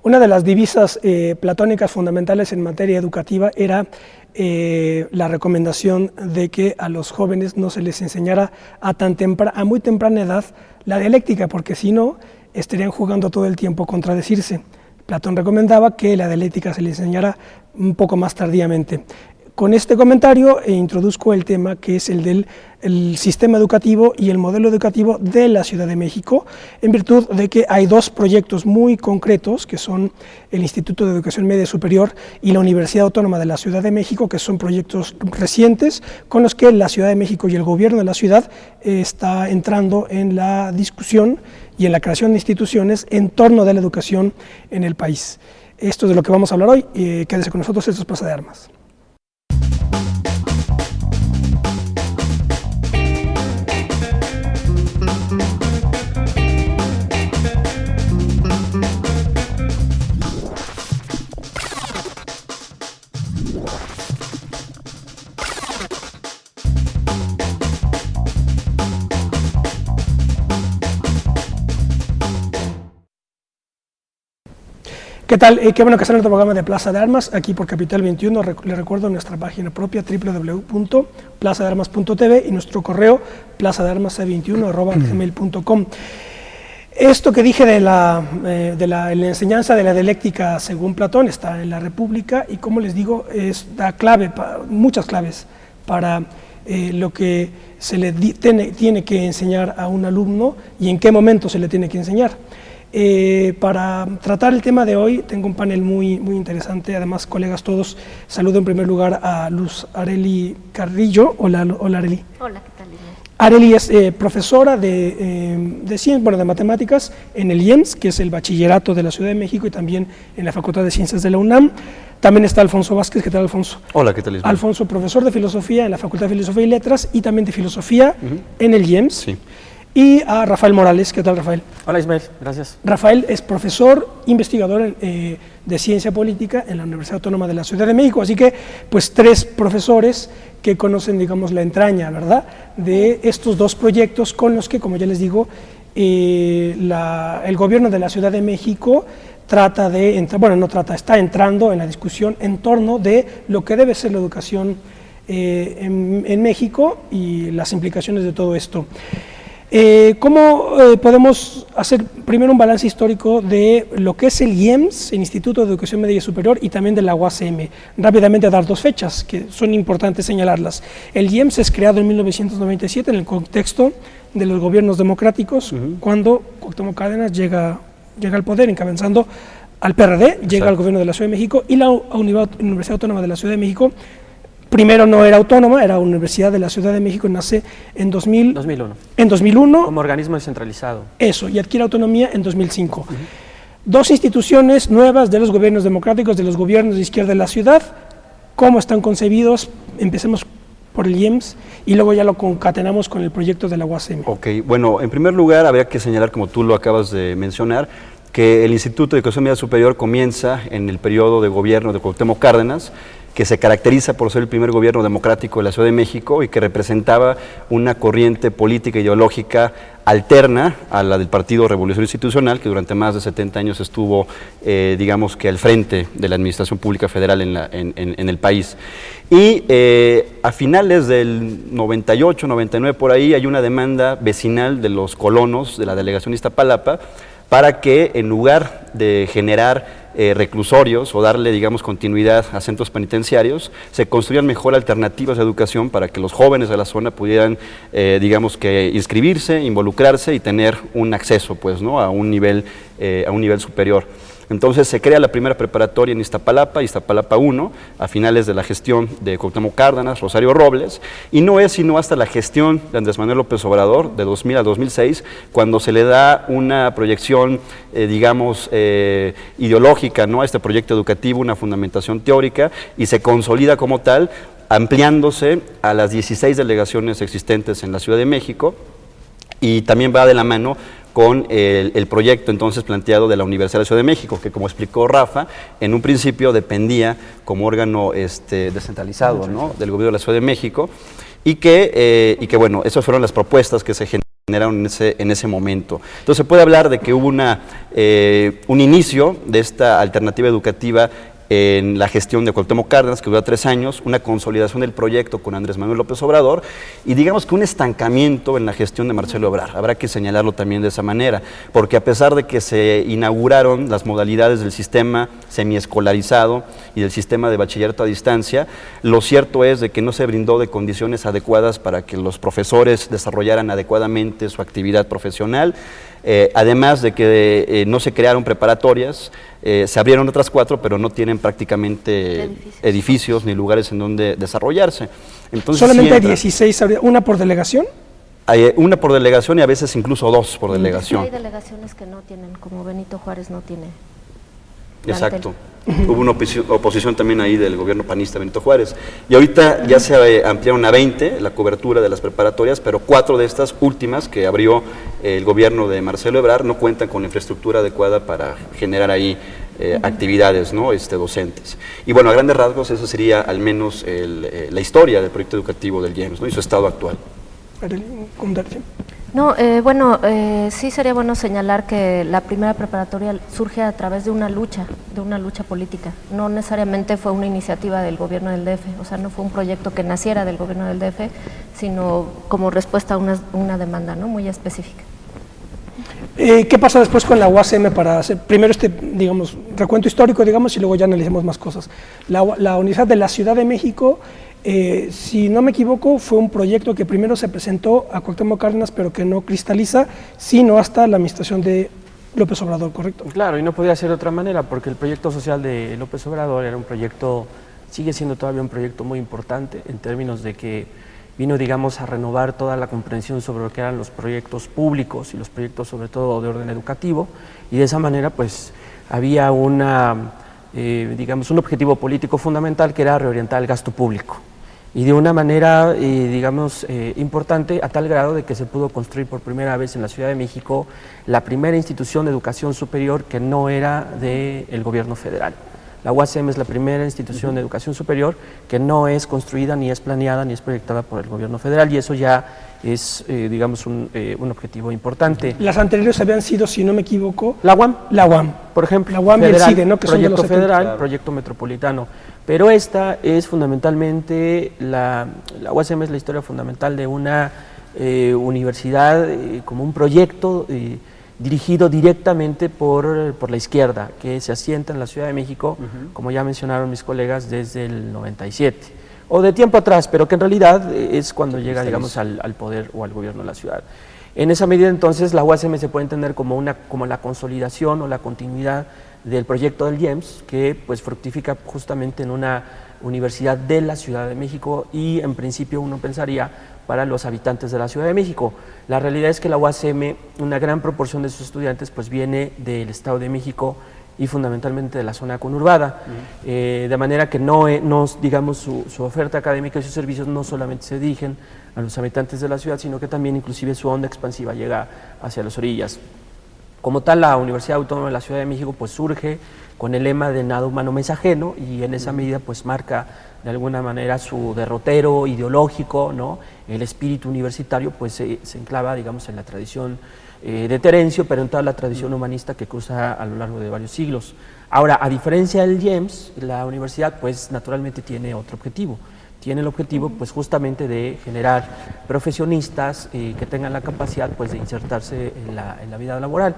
Una de las divisas platónicas fundamentales en materia educativa era la recomendación de que a los jóvenes no se les enseñara a muy temprana edad la dialéctica, porque si no, estarían jugando todo el tiempo a contradecirse. Platón recomendaba que la dialéctica se les enseñara un poco más tardíamente. Con este comentario introduzco el tema que es el del sistema educativo y el modelo educativo de la Ciudad de México, en virtud de que hay dos proyectos muy concretos, que son el Instituto de Educación Media Superior y la Universidad Autónoma de la Ciudad de México, que son proyectos recientes con los que la Ciudad de México y el gobierno de la ciudad está entrando en la discusión y en la creación de instituciones en torno de la educación en el país. Esto es de lo que vamos a hablar hoy. Quédese con nosotros, esto es Plaza de Armas. ¿Qué tal? Qué bueno que está en otro programa de Plaza de Armas, aquí por Capital 21. Les recuerdo nuestra página propia, www.plazadearmas.tv, y nuestro correo, plazadearmas21@gmail.com. Esto que dije de la enseñanza de la dialéctica según Platón está en la República, y como les digo, da muchas claves para lo que se le tiene que enseñar a un alumno y en qué momento se le tiene que enseñar. Para tratar el tema de hoy tengo un panel muy interesante. Además, colegas todos, saludo en primer lugar a Luz Areli Carrillo. Hola Areli. Hola, ¿qué tal? Areli es profesora de matemáticas en el IEMS, que es el bachillerato de la Ciudad de México, y también en la Facultad de Ciencias de la UNAM. También está Alfonso Vázquez. ¿Qué tal, Alfonso? Hola, ¿qué tal, Ismael? Alfonso, profesor de filosofía en la Facultad de Filosofía y Letras y también de filosofía en el IEMS. Sí. Y a Rafael Morales. ¿Qué tal, Rafael? Hola, Ismael, gracias. Rafael es profesor investigador de ciencia política en la Universidad Autónoma de la Ciudad de México, así que pues tres profesores que conocen, digamos, la entraña, ¿verdad?, de estos dos proyectos con los que, como ya les digo, el gobierno de la Ciudad de México está entrando en la discusión en torno de lo que debe ser la educación en México y las implicaciones de todo esto. ¿Cómo podemos hacer primero un balance histórico de lo que es el IEMS, el Instituto de Educación Media Superior, y también de la UACM? Rápidamente dar dos fechas que son importantes señalarlas. El IEMS es creado en 1997 en el contexto de los gobiernos democráticos, cuando Cuauhtémoc Cárdenas llega al poder encabezando al PRD, llega al gobierno de la Ciudad de México, y la Universidad Autónoma de la Ciudad de México primero no era autónoma, era Universidad de la Ciudad de México, nace en 2001. En 2001. Como organismo descentralizado. Eso, y adquiere autonomía en 2005. Dos instituciones nuevas de los gobiernos democráticos, de los gobiernos de izquierda de la ciudad. ¿Cómo están concebidos? Empecemos por el IEMS y luego ya lo concatenamos con el proyecto de la UACM. Ok, bueno, en primer lugar habría que señalar, como tú lo acabas de mencionar, que el Instituto de Educación Media Superior comienza en el periodo de gobierno de Cuauhtémoc Cárdenas, que se caracteriza por ser el primer gobierno democrático de la Ciudad de México y que representaba una corriente política ideológica alterna a la del Partido Revolucionario Institucional, que durante más de 70 años estuvo, digamos que al frente de la administración pública federal en el país. Y a finales del 98, 99, por ahí, hay una demanda vecinal de los colonos de la delegación de Iztapalapa para que, en lugar de generar reclusorios o darle, digamos, continuidad a centros penitenciarios, se construyan mejor alternativas de educación para que los jóvenes de la zona pudieran, digamos, que inscribirse, involucrarse y tener un acceso, pues, ¿no?, a un nivel superior. Entonces se crea la primera preparatoria en Iztapalapa, Iztapalapa 1, a finales de la gestión de Cuauhtémoc Cárdenas, Rosario Robles, y no es sino hasta la gestión de Andrés Manuel López Obrador, de 2000 a 2006, cuando se le da una proyección, digamos, ideológica, ¿no?, a este proyecto educativo, una fundamentación teórica, y se consolida como tal, ampliándose a las 16 delegaciones existentes en la Ciudad de México, y también va de la mano con el proyecto entonces planteado de la Universidad de la Ciudad de México, que, como explicó Rafa, en un principio dependía como órgano descentralizado, ¿no?, del gobierno de la Ciudad de México, y que bueno, esas fueron las propuestas que se generaron generaron en ese momento. Entonces se puede hablar de que hubo un inicio de esta alternativa educativa en la gestión de Cuauhtémoc Cárdenas, que duró 3 años, una consolidación del proyecto con Andrés Manuel López Obrador y digamos que un estancamiento en la gestión de Marcelo Ebrard. Habrá que señalarlo también de esa manera, porque a pesar de que se inauguraron las modalidades del sistema semiescolarizado y del sistema de bachillerato a distancia, lo cierto es de que no se brindó de condiciones adecuadas para que los profesores desarrollaran adecuadamente su actividad profesional. Además de que no se crearon preparatorias, se abrieron otras 4, pero no tienen prácticamente edificios ni lugares en donde desarrollarse. Entonces, solamente hay 16, ¿una por delegación? Hay una por delegación y a veces incluso 2 por delegación. Hay delegaciones que no tienen, como Benito Juárez no tiene. Exacto. Hubo una oposición también ahí del gobierno panista Benito Juárez. Y ahorita ya se ampliaron a 20 la cobertura de las preparatorias, pero 4 de estas últimas que abrió el gobierno de Marcelo Ebrard no cuentan con la infraestructura adecuada para generar ahí actividades, ¿no? Docentes. Y bueno, a grandes rasgos, eso sería al menos la historia del proyecto educativo del IEMS, ¿no? Y su estado actual. No, sí sería bueno señalar que la primera preparatoria surge a través de una lucha política. No necesariamente fue una iniciativa del gobierno del DF, o sea, no fue un proyecto que naciera del gobierno del DF, sino como respuesta a una demanda, ¿no?, muy específica. ¿Qué pasa después con la UACM para hacer primero digamos, recuento histórico, digamos, y luego ya analicemos más cosas? La Universidad de la Ciudad de México, si no me equivoco, fue un proyecto que primero se presentó a Cuauhtémoc Cárdenas, pero que no cristaliza, sino hasta la administración de López Obrador, ¿correcto? Claro, y no podía ser de otra manera, porque el proyecto social de López Obrador era un proyecto, sigue siendo todavía un proyecto muy importante en términos de que vino, digamos, a renovar toda la comprensión sobre lo que eran los proyectos públicos y los proyectos sobre todo de orden educativo, y de esa manera pues había digamos, un objetivo político fundamental que era reorientar el gasto público. Y de una manera, digamos, importante, a tal grado de que se pudo construir por primera vez en la Ciudad de México la primera institución de educación superior que no era del gobierno federal. La UACM es la primera institución de educación superior que no es construida, ni es planeada, ni es proyectada por el gobierno federal, y eso ya es, digamos, un objetivo importante. Las anteriores habían sido, si no me equivoco… La UAM. La UAM. Por ejemplo. La UAM federal, y el CIDE, ¿no?, que proyecto son de los federal, claro. Proyecto metropolitano. Pero esta es fundamentalmente, la UACM es la historia fundamental de una universidad como un proyecto dirigido directamente por la izquierda, que se asienta en la Ciudad de México, como ya mencionaron mis colegas, desde el 97, o de tiempo atrás, pero que en realidad es cuando llega, digamos, al poder o al gobierno de la ciudad. En esa medida, entonces, la UACM se puede entender como la consolidación o la continuidad del proyecto del IEMS, que pues fructifica justamente en una universidad de la Ciudad de México y en principio uno pensaría para los habitantes de la Ciudad de México. La realidad es que la UACM, una gran proporción de sus estudiantes pues viene del Estado de México y fundamentalmente de la zona conurbada, de manera que digamos, su oferta académica y sus servicios no solamente se dirigen a los habitantes de la ciudad, sino que también inclusive su onda expansiva llega hacia las orillas. Como tal, la Universidad Autónoma de la Ciudad de México pues surge con el lema de nada humano me es ajeno, y en esa medida pues marca de alguna manera su derrotero ideológico, ¿no? El espíritu universitario pues se enclava, digamos, en la tradición de Terencio, pero en toda la tradición humanista que cruza a lo largo de varios siglos. Ahora, a diferencia del IEMS, la universidad pues naturalmente tiene otro objetivo. Tiene el objetivo pues justamente de generar profesionistas que tengan la capacidad pues de insertarse en la vida laboral.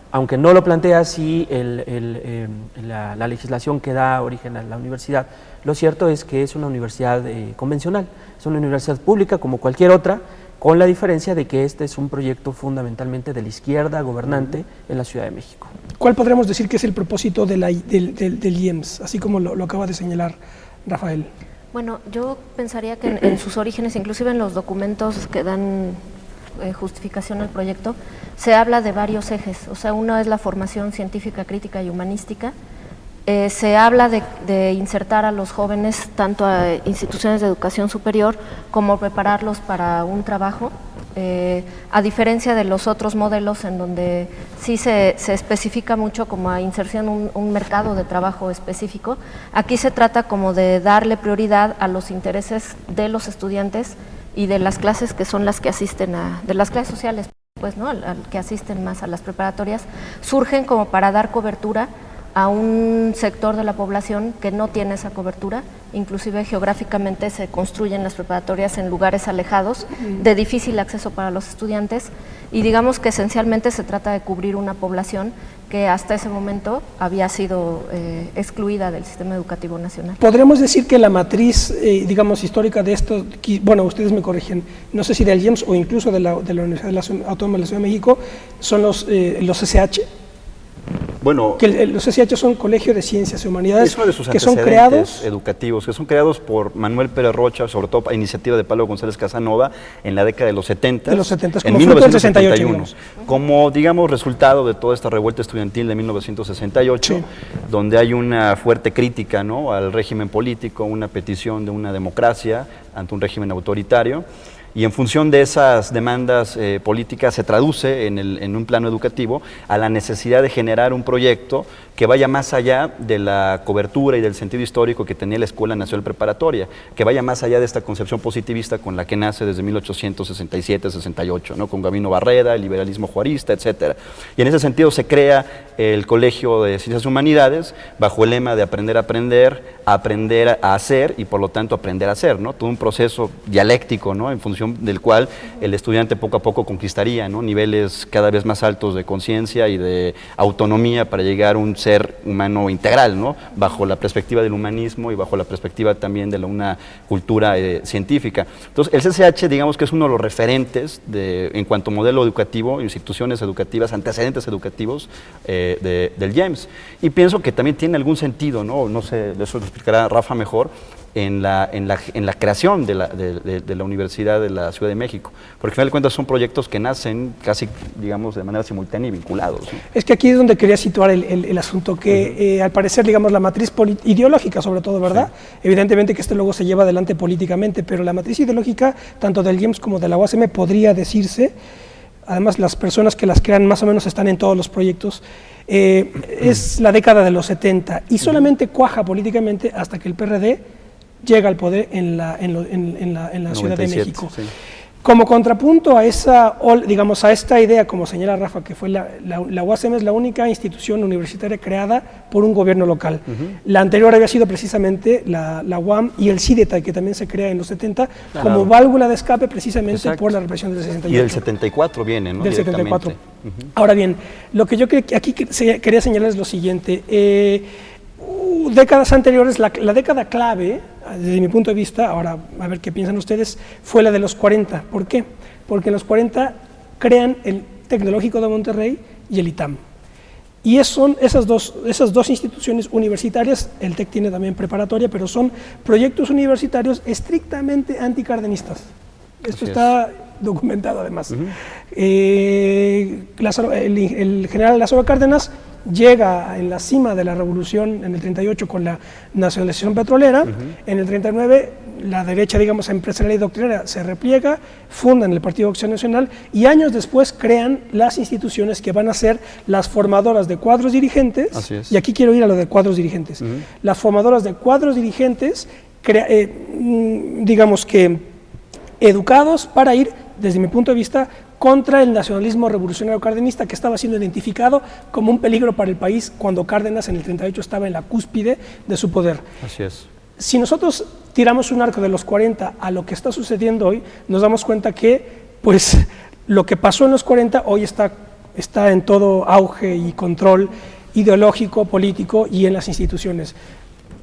Aunque no lo plantea así la legislación que da origen a la universidad, lo cierto es que es una universidad convencional, es una universidad pública como cualquier otra, con la diferencia de que este es un proyecto fundamentalmente de la izquierda gobernante en la Ciudad de México. ¿Cuál podríamos decir que es el propósito del IEMS, así como lo acaba de señalar Rafael? Bueno, yo pensaría que en sus orígenes, inclusive en los documentos que dan justificación al proyecto, se habla de varios ejes. O sea, uno es la formación científica, crítica y humanística. Se habla de insertar a los jóvenes tanto a instituciones de educación superior como prepararlos para un trabajo, a diferencia de los otros modelos en donde sí se especifica mucho como a inserción en un mercado de trabajo específico. Aquí se trata como de darle prioridad a los intereses de los estudiantes y de las clases que son las que asisten de las clases sociales. pues, ¿no? al que asisten más a las preparatorias, surgen como para dar cobertura a un sector de la población que no tiene esa cobertura, inclusive geográficamente se construyen las preparatorias en lugares alejados, de difícil acceso para los estudiantes, y digamos que esencialmente se trata de cubrir una población que hasta ese momento había sido excluida del sistema educativo nacional. Podríamos decir que la matriz, digamos, histórica de esto, bueno, ustedes me corrigen, no sé si del IEMS o incluso de la Universidad Autónoma de la Ciudad de México, son los SH. Bueno, que los SH son Colegio de Ciencias y Humanidades, es uno de sus que son antecedentes creados educativos, que son creados por Manuel Pérez Rocha, sobre todo a iniciativa de Pablo González Casanova, en la década de los 70, de los 70, en como 1961, como, digamos, resultado de toda esta revuelta estudiantil de 1968, sí, donde hay una fuerte crítica, ¿no?, al régimen político, una petición de una democracia ante un régimen autoritario. Y en función de esas demandas políticas se traduce en un plano educativo a la necesidad de generar un proyecto que vaya más allá de la cobertura y del sentido histórico que tenía la Escuela Nacional Preparatoria, que vaya más allá de esta concepción positivista con la que nace desde 1867-68, ¿no?, con Gabino Barreda, el liberalismo juarista, etcétera. Y en ese sentido se crea el Colegio de Ciencias y Humanidades bajo el lema de aprender a hacer y por lo tanto aprender a hacer, ¿no? Todo un proceso dialéctico, ¿no?, en función del cual el estudiante poco a poco conquistaría, ¿no?, niveles cada vez más altos de conciencia y de autonomía para llegar a un ser humano integral, ¿no?, bajo la perspectiva del humanismo y bajo la perspectiva también de una cultura científica. Entonces, el CCH, digamos que es uno de los referentes en cuanto a modelo educativo, instituciones educativas, antecedentes educativos del IEMS. Y pienso que también tiene algún sentido, no sé, eso lo explicará Rafa mejor, en la creación de la Universidad de la Ciudad de México, porque al final de cuentas son proyectos que nacen casi, digamos, de manera simultánea y vinculados, ¿no? Es que aquí es donde quería situar el asunto, que al parecer, digamos, la matriz ideológica sobre todo, ¿verdad? Sí. Evidentemente que esto luego se lleva adelante políticamente, pero la matriz ideológica, tanto del IEMS como de la UASM, podría decirse, además las personas que las crean más o menos están en todos los proyectos, es la década de los 70 y solamente cuaja políticamente hasta que el PRD llega al poder en la Ciudad de México. Sí. Como contrapunto a esa, digamos, a esta idea, como señala Rafa, que fue la UASM es la única institución universitaria creada por un gobierno local. La anterior había sido precisamente la UAM y el CIDETA, que también se crea en los 70, como válvula de escape precisamente por la represión del 68. Y del 74 viene, ¿no? Del 74. Ahora bien, lo que yo aquí quería señalar es lo siguiente. Décadas anteriores, la década clave, desde mi punto de vista, ahora a ver qué piensan ustedes, fue la de los 40. ¿Por qué? Porque en los 40 crean el Tecnológico de Monterrey y el ITAM. Y son esas dos instituciones universitarias, el TEC tiene también preparatoria, pero son proyectos universitarios estrictamente anticardenistas. Esto está documentado además. El general Lázaro Cárdenas llega en la cima de la revolución en el 38 con la nacionalización petrolera, en el 39 la derecha, digamos, empresarial y doctrinera se repliega, fundan el Partido Acción Nacional y años después crean las instituciones que van a ser las formadoras de cuadros dirigentes. Así es. Y aquí quiero ir a lo de cuadros dirigentes. Las formadoras de cuadros dirigentes, digamos que educados para ir, desde mi punto de vista, contra el nacionalismo revolucionario cardenista, que estaba siendo identificado como un peligro para el país cuando Cárdenas en el 38 estaba en la cúspide de su poder. Así es. Si nosotros tiramos un arco de los 40 a lo que está sucediendo hoy, nos damos cuenta que pues, lo que pasó en los 40 hoy está en todo auge y control ideológico, político y en las instituciones.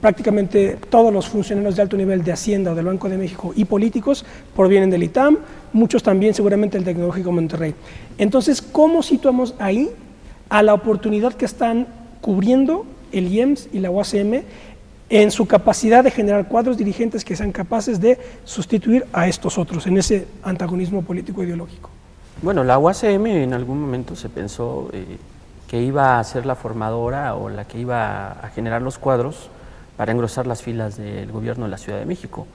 Prácticamente todos los funcionarios de alto nivel de Hacienda o del Banco de México y políticos provienen del ITAM, muchos también seguramente del Tecnológico Monterrey. Entonces, ¿cómo situamos ahí a la oportunidad que están cubriendo el IEMS y la UASM en su capacidad de generar cuadros dirigentes que sean capaces de sustituir a estos otros en ese antagonismo político-ideológico? Bueno, la UASM en algún momento se pensó que iba a ser la formadora o la que iba a generar los cuadros para engrosar las filas del gobierno de la Ciudad de México.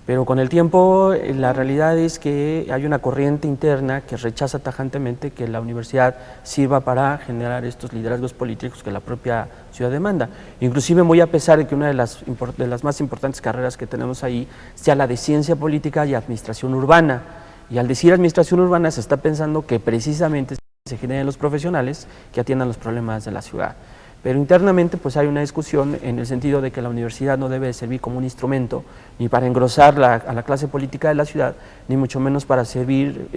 Pero con el tiempo la realidad es que hay una corriente interna que rechaza tajantemente que la universidad sirva para generar estos liderazgos políticos que la propia ciudad demanda. Inclusive muy a pesar de que una de las más importantes carreras que tenemos ahí sea la de ciencia política y administración urbana. Y al decir administración urbana se está pensando que precisamente se generen los profesionales que atiendan los problemas de la ciudad. Pero internamente pues hay una discusión en el sentido de que la universidad no debe servir como un instrumento ni para engrosar a la clase política de la ciudad, ni mucho menos para servir,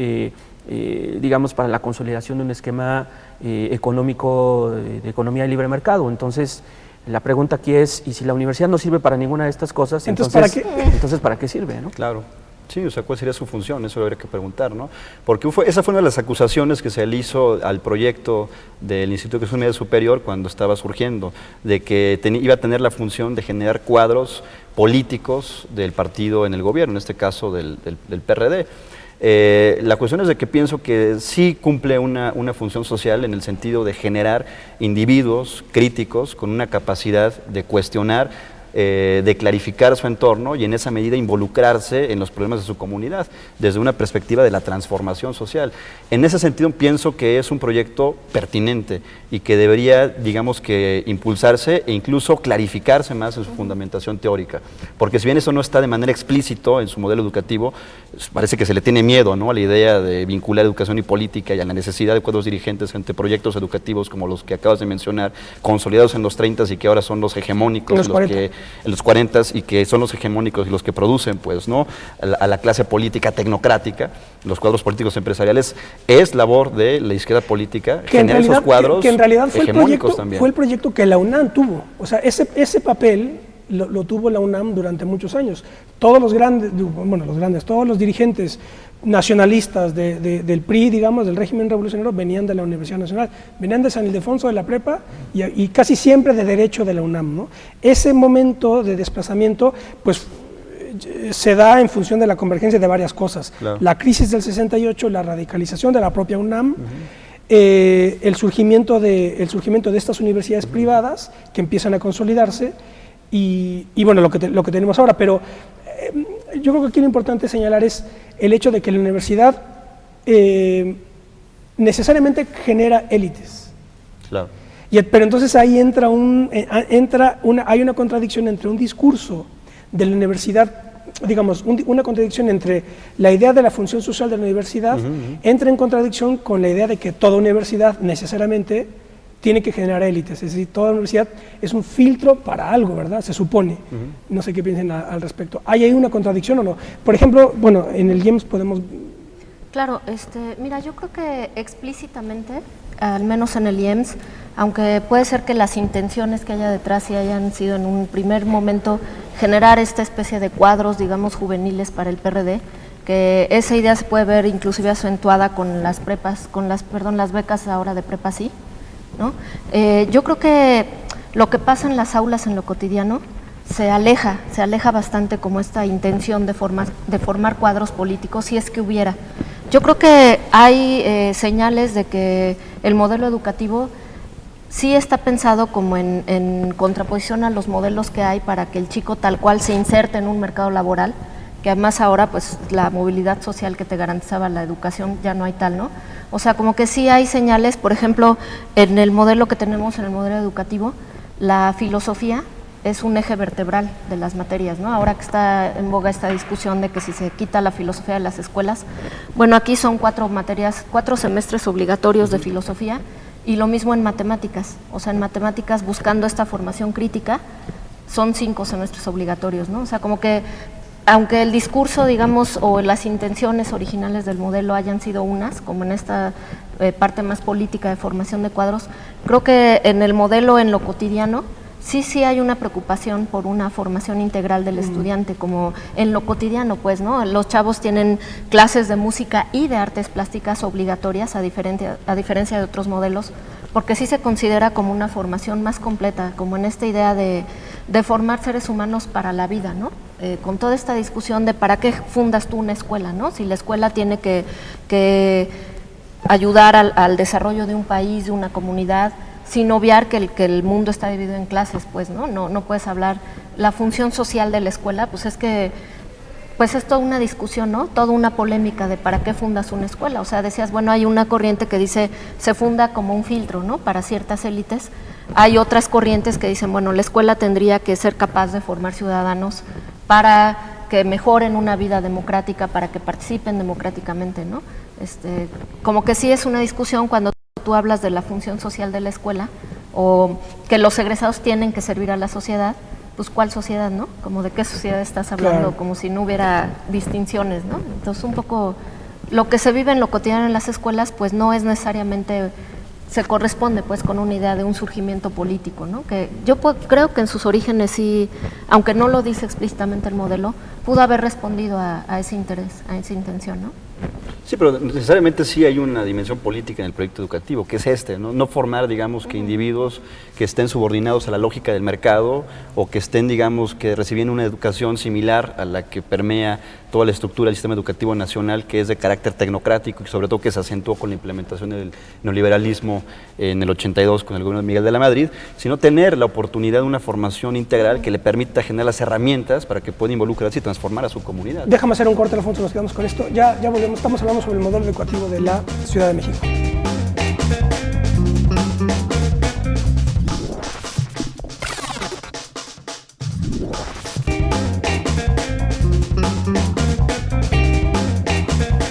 digamos, para la consolidación de un esquema económico, de economía de libre mercado. Entonces, la pregunta aquí es, ¿y si la universidad no sirve para ninguna de estas cosas, entonces ¿para qué sirve, no? Claro. Sí, o sea, ¿cuál sería su función? Eso lo habría que preguntar, ¿no? Porque esa fue una de las acusaciones que se le hizo al proyecto del Instituto de Educación Media Superior cuando estaba surgiendo, de que iba a tener la función de generar cuadros políticos del partido en el gobierno, en este caso del PRD. La cuestión es de que pienso que sí cumple una función social en el sentido de generar individuos críticos con una capacidad de cuestionar, de clarificar su entorno y en esa medida involucrarse en los problemas de su comunidad desde una perspectiva de la transformación social. En ese sentido pienso que es un proyecto pertinente y que debería, digamos, que impulsarse e incluso clarificarse más en su fundamentación teórica, porque si bien eso no está de manera explícito en su modelo educativo, parece que se le tiene miedo, ¿no?, a la idea de vincular educación y política y a la necesidad de cuadros dirigentes ante proyectos educativos como los que acabas de mencionar, consolidados en los 30s y que ahora son los hegemónicos, en los 40s y que son los hegemónicos y los que producen, pues, ¿no?, a la clase política tecnocrática, los cuadros políticos empresariales. Es labor de la izquierda política generar esos cuadros que en realidad fue hegemónicos también. Fue el proyecto que la UNAM tuvo. O sea, ese papel lo tuvo la UNAM durante muchos años. Todos los dirigentes nacionalistas del PRI, digamos, del régimen revolucionario, venían de la Universidad Nacional, venían de San Ildefonso, de la prepa, y casi siempre de Derecho de la UNAM, ¿no? Ese momento de desplazamiento, pues, se da en función de la convergencia de varias cosas. Claro. La crisis del 68, la radicalización de la propia UNAM, el surgimiento de estas universidades privadas que empiezan a consolidarse, y bueno, lo que tenemos ahora. Pero yo creo que aquí lo importante señalar es el hecho de que la universidad necesariamente genera élites. Claro. Pero entonces ahí hay una contradicción entre un discurso de la universidad, digamos, una contradicción entre la idea de la función social de la universidad, entra en contradicción con la idea de que toda universidad necesariamente tiene que generar élites, es decir, toda universidad es un filtro para algo, ¿verdad? Se supone. No sé qué piensen al respecto. ¿Hay ahí una contradicción o no? Por ejemplo, bueno, en el IEMS podemos... Claro, mira, yo creo que explícitamente, al menos en el IEMS, aunque puede ser que las intenciones que haya detrás sí hayan sido en un primer momento generar esta especie de cuadros, digamos, juveniles para el PRD, que esa idea se puede ver inclusive acentuada con las prepas, las becas ahora de prepa sí, ¿no? Yo creo que lo que pasa en las aulas en lo cotidiano se aleja bastante como esta intención de formar cuadros políticos, si es que hubiera. Yo creo que hay señales de que el modelo educativo sí está pensado como en contraposición a los modelos que hay para que el chico tal cual se inserte en un mercado laboral, que además ahora pues la movilidad social que te garantizaba la educación ya no hay tal, ¿no? O sea, como que sí hay señales, por ejemplo, en el modelo que tenemos, en el modelo educativo, la filosofía es un eje vertebral de las materias, ¿no? Ahora que está en boga esta discusión de que si se quita la filosofía de las escuelas, bueno, aquí son 4 semestres obligatorios de filosofía, y lo mismo en matemáticas. O sea, en matemáticas, buscando esta formación crítica, son 5 semestres obligatorios, ¿no? O sea, como que aunque el discurso, digamos, o las intenciones originales del modelo hayan sido unas, como en esta parte más política de formación de cuadros, creo que en el modelo, en lo cotidiano, sí hay una preocupación por una formación integral del estudiante, como en lo cotidiano, pues, ¿no? Los chavos tienen clases de música y de artes plásticas obligatorias, a diferencia de otros modelos, porque sí se considera como una formación más completa, como en esta idea de formar seres humanos para la vida, ¿no? Con toda esta discusión de para qué fundas tú una escuela, ¿no? Si la escuela tiene que ayudar al desarrollo de un país, de una comunidad, sin obviar que el mundo está dividido en clases, pues, ¿no? No puedes hablar. La función social de la escuela, pues es que, pues es toda una discusión, ¿no? Toda una polémica de para qué fundas una escuela. O sea, decías, bueno, hay una corriente que dice se funda como un filtro, ¿no? Para ciertas élites. Hay otras corrientes que dicen, bueno, la escuela tendría que ser capaz de formar ciudadanos para que mejoren una vida democrática, para que participen democráticamente, ¿no? Como que sí es una discusión cuando tú hablas de la función social de la escuela, o que los egresados tienen que servir a la sociedad. Pues ¿cuál sociedad, no? Como de qué sociedad estás hablando, claro, como si no hubiera distinciones, ¿no? Entonces un poco lo que se vive en lo cotidiano en las escuelas, pues no es necesariamente, se corresponde pues con una idea de un surgimiento político, ¿no? Que yo creo que en sus orígenes sí, aunque no lo dice explícitamente el modelo, pudo haber respondido a ese interés, a esa intención, ¿no? Sí, pero necesariamente sí hay una dimensión política en el proyecto educativo, que es ¿no? No formar, digamos, que individuos que estén subordinados a la lógica del mercado o que estén, digamos, que recibiendo una educación similar a la que permea toda la estructura del sistema educativo nacional, que es de carácter tecnocrático y sobre todo que se acentuó con la implementación del neoliberalismo en el 82 con el gobierno de Miguel de la Madrid, sino tener la oportunidad de una formación integral que le permita generar las herramientas para que pueda involucrarse y transformar a su comunidad. Déjame hacer un corte, Alfonso, nos quedamos con esto. Ya volvemos, estamos hablando sobre el modelo educativo de la Ciudad de México.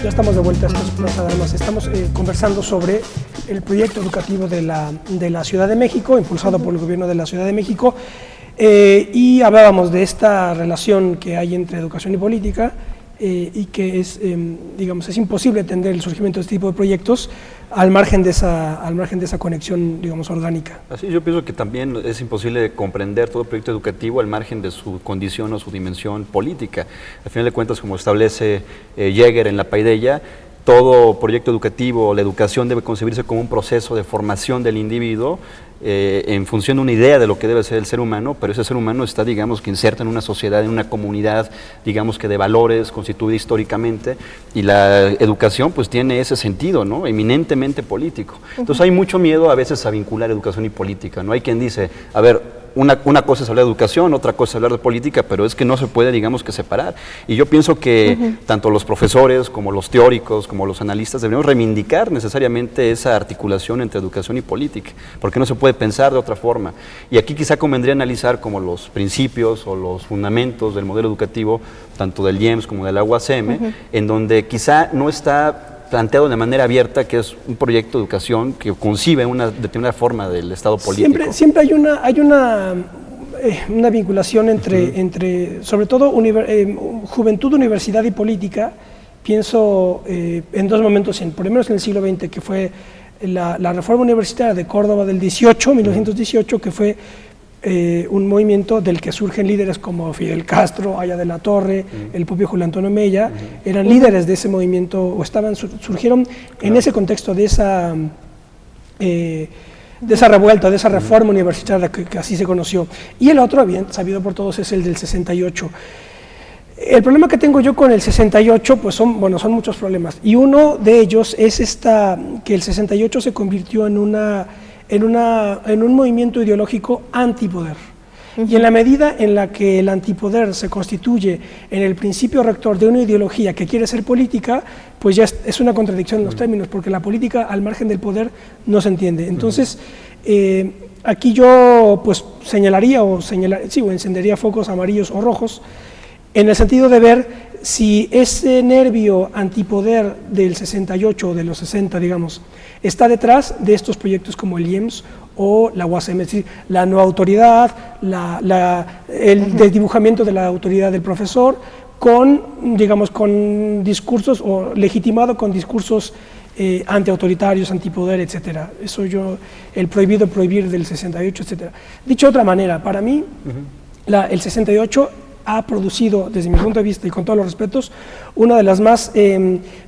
Ya estamos de vuelta, esto es Plaza de Armas. Estamos conversando sobre el proyecto educativo de la Ciudad de México, impulsado por el gobierno de la Ciudad de México, y hablábamos de esta relación que hay entre educación y política, y que es, digamos, es imposible entender el surgimiento de este tipo de proyectos al margen de esa conexión, digamos, orgánica. Así, yo pienso que también es imposible comprender todo proyecto educativo al margen de su condición o su dimensión política. Al final de cuentas, como establece Jäger en La Paideia, todo proyecto educativo, la educación debe concebirse como un proceso de formación del individuo en función de una idea de lo que debe ser el ser humano, pero ese ser humano está, digamos, que inserta en una sociedad, en una comunidad, digamos que de valores, constituida históricamente, y la educación pues tiene ese sentido, ¿no? Eminentemente político. Entonces hay mucho miedo a veces a vincular educación y política, ¿no? Hay quien dice, a ver, una cosa es hablar de educación, otra cosa es hablar de política, pero es que no se puede, digamos, que separar. Y yo pienso que tanto los profesores, como los teóricos, como los analistas, deberíamos reivindicar necesariamente esa articulación entre educación y política, porque no se puede pensar de otra forma. Y aquí quizá convendría analizar como los principios o los fundamentos del modelo educativo, tanto del IEMS como de la UACM, en donde quizá no está planteado de manera abierta que es un proyecto de educación que concibe una determinada forma del Estado político. Siempre hay una vinculación entre sobre todo, juventud, universidad y política. Pienso en dos momentos, por lo menos en el siglo XX, que fue la reforma universitaria de Córdoba del 1918, que fue un movimiento del que surgen líderes como Fidel Castro, Aya de la Torre, el propio Julio Antonio Mella, eran líderes de ese movimiento, o surgieron en ese contexto de esa revuelta, de esa reforma universitaria que así se conoció. Y el otro, bien sabido por todos, es el del 68. El problema que tengo yo con el 68, pues son muchos problemas, y uno de ellos es que el 68 se convirtió en un movimiento ideológico antipoder. Y en la medida en la que el antipoder se constituye en el principio rector de una ideología que quiere ser política, pues ya es una contradicción en los términos, porque la política al margen del poder no se entiende. Entonces, aquí yo pues señalaría o encendería focos amarillos o rojos, en el sentido de ver si ese nervio antipoder del 68 o de los 60, digamos, está detrás de estos proyectos como el IEMS o la UACM, es decir, la no autoridad, el desdibujamiento de la autoridad del profesor con discursos, o legitimado con discursos antiautoritarios, antipoder, etcétera. Eso el prohibir del 68, etcétera. Dicho de otra manera, para mí, el 68 ha producido, desde mi punto de vista y con todos los respetos, una de las más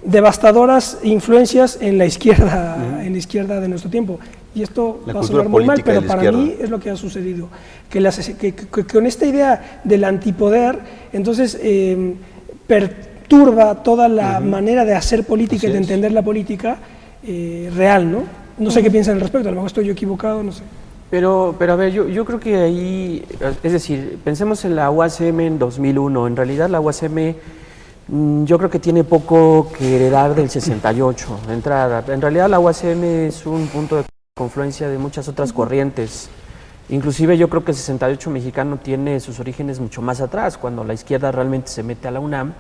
devastadoras influencias en la izquierda de nuestro tiempo. Y esto va a sonar muy mal, pero para mí es lo que ha sucedido. Que con esta idea del antipoder, entonces perturba toda la manera de hacer política y de entender la política real, ¿no? No sé qué piensan al respecto, a lo mejor estoy yo equivocado, no sé. Pero a ver, yo creo que ahí, es decir, pensemos en la UACM en 2001. En realidad la UACM yo creo que tiene poco que heredar del 68 de entrada. En realidad la UACM es un punto de confluencia de muchas otras corrientes Inclusive yo creo que el 68 mexicano tiene sus orígenes mucho más atrás, cuando la izquierda realmente se mete a la UNAM,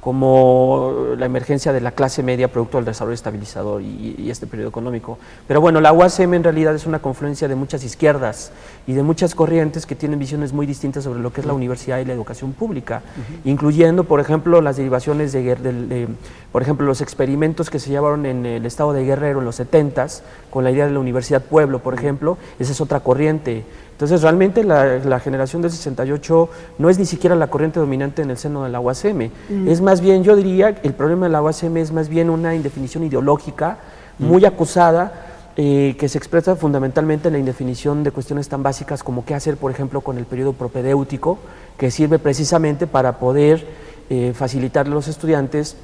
como la emergencia de la clase media producto del desarrollo estabilizador y este periodo económico. Pero bueno, la UASM en realidad es una confluencia de muchas izquierdas y de muchas corrientes que tienen visiones muy distintas sobre lo que es la universidad y la educación pública, incluyendo, por ejemplo, las derivaciones por ejemplo, los experimentos que se llevaron en el estado de Guerrero en los 70s, con la idea de la Universidad Pueblo, por ejemplo. Esa es otra corriente. Entonces, realmente la generación del 68 no es ni siquiera la corriente dominante en el seno de la UASM. Es más bien, yo diría, el problema de la UASM es más bien una indefinición ideológica muy acusada, que se expresa fundamentalmente en la indefinición de cuestiones tan básicas como qué hacer, por ejemplo, con el periodo propedéutico, que sirve precisamente para poder facilitarle a los estudiantes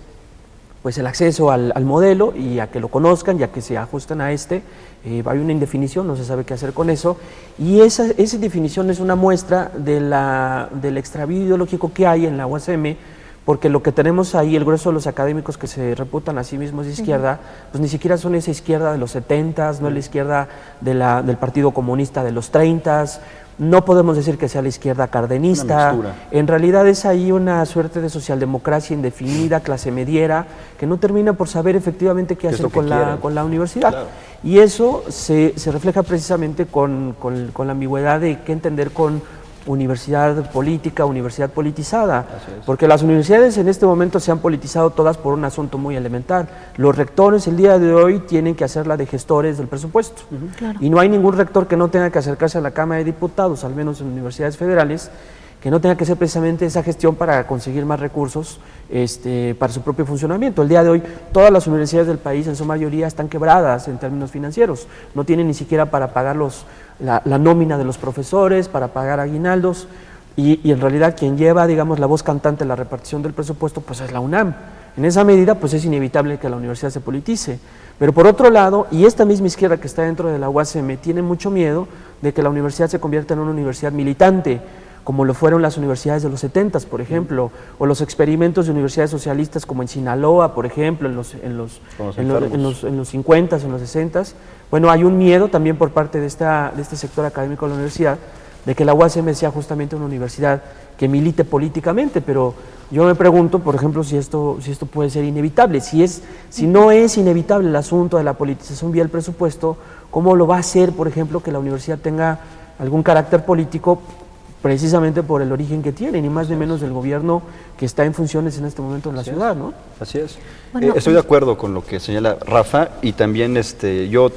pues el acceso al modelo y a que lo conozcan, ya que se ajustan a este. Hay una indefinición, no se sabe qué hacer con eso, y esa indefinición es una muestra del extravío ideológico que hay en la UASM, porque lo que tenemos ahí, el grueso de los académicos que se reputan a sí mismos de izquierda, pues ni siquiera son esa izquierda de los 70s, no es la izquierda del Partido Comunista de los 30s, no podemos decir que sea la izquierda cardenista, en realidad es ahí una suerte de socialdemocracia indefinida, clase mediera, que no termina por saber efectivamente qué hacer con la universidad. Claro. Y eso se refleja precisamente con la ambigüedad de qué entender con universidad política, universidad politizada, porque las universidades en este momento se han politizado todas por un asunto muy elemental. Los rectores el día de hoy tienen que hacerla de gestores del presupuesto, claro. Y no hay ningún rector que no tenga que acercarse a la Cámara de Diputados, al menos en universidades federales, que no tenga que hacer precisamente esa gestión para conseguir más recursos para su propio funcionamiento. El día de hoy todas las universidades del país en su mayoría están quebradas en términos financieros, no tienen ni siquiera para pagar la nómina de los profesores, para pagar aguinaldos, y en realidad quien lleva, digamos, la voz cantante en la repartición del presupuesto pues es la UNAM. En esa medida pues es inevitable que la universidad se politice. Pero por otro lado, y esta misma izquierda que está dentro de la UASM tiene mucho miedo de que la universidad se convierta en una universidad militante, como lo fueron las universidades de los 70s, por ejemplo, o los experimentos de universidades socialistas como en Sinaloa, por ejemplo, en los 50s, en los 60s. Bueno, hay un miedo también por parte de este sector académico de la universidad, de que la UASM sea justamente una universidad que milite políticamente, pero yo me pregunto, por ejemplo, si esto puede ser inevitable. Si no es inevitable el asunto de la politización vía el presupuesto, ¿cómo lo va a hacer, por ejemplo, que la universidad tenga algún carácter político precisamente por el origen que tiene, ni más ni menos del gobierno que está en funciones en este momento en la ciudad, ¿no? Así es. Bueno, estoy de acuerdo con lo que señala Rafa, y también yo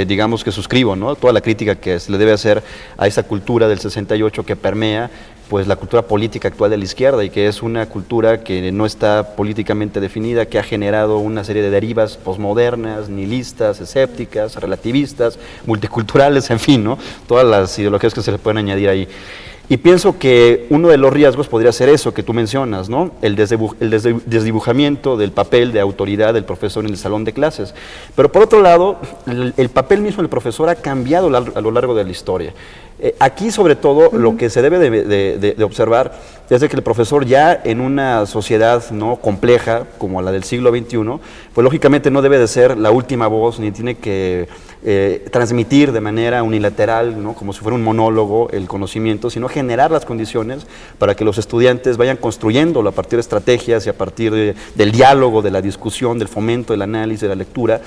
digamos que suscribo, ¿no?, toda la crítica que se le debe hacer a esa cultura del 68 que permea pues la cultura política actual de la izquierda, y que es una cultura que no está políticamente definida, que ha generado una serie de derivas posmodernas, nihilistas, escépticas, relativistas, multiculturales, en fin, ¿no?, todas las ideologías que se le pueden añadir ahí. Y pienso que uno de los riesgos podría ser eso que tú mencionas, ¿no?, el desdibujamiento del papel de autoridad del profesor en el salón de clases. Pero por otro lado, el papel mismo del profesor ha cambiado a lo largo de la historia. Aquí, sobre todo, lo que se debe de observar es de que el profesor, ya en una sociedad no compleja como la del siglo XXI, pues lógicamente no debe de ser la última voz, ni tiene que transmitir de manera unilateral, ¿no?, como si fuera un monólogo, el conocimiento, sino generar las condiciones para que los estudiantes vayan construyéndolo a partir de estrategias y a partir del diálogo, de la discusión, del fomento, del análisis, de la lectura.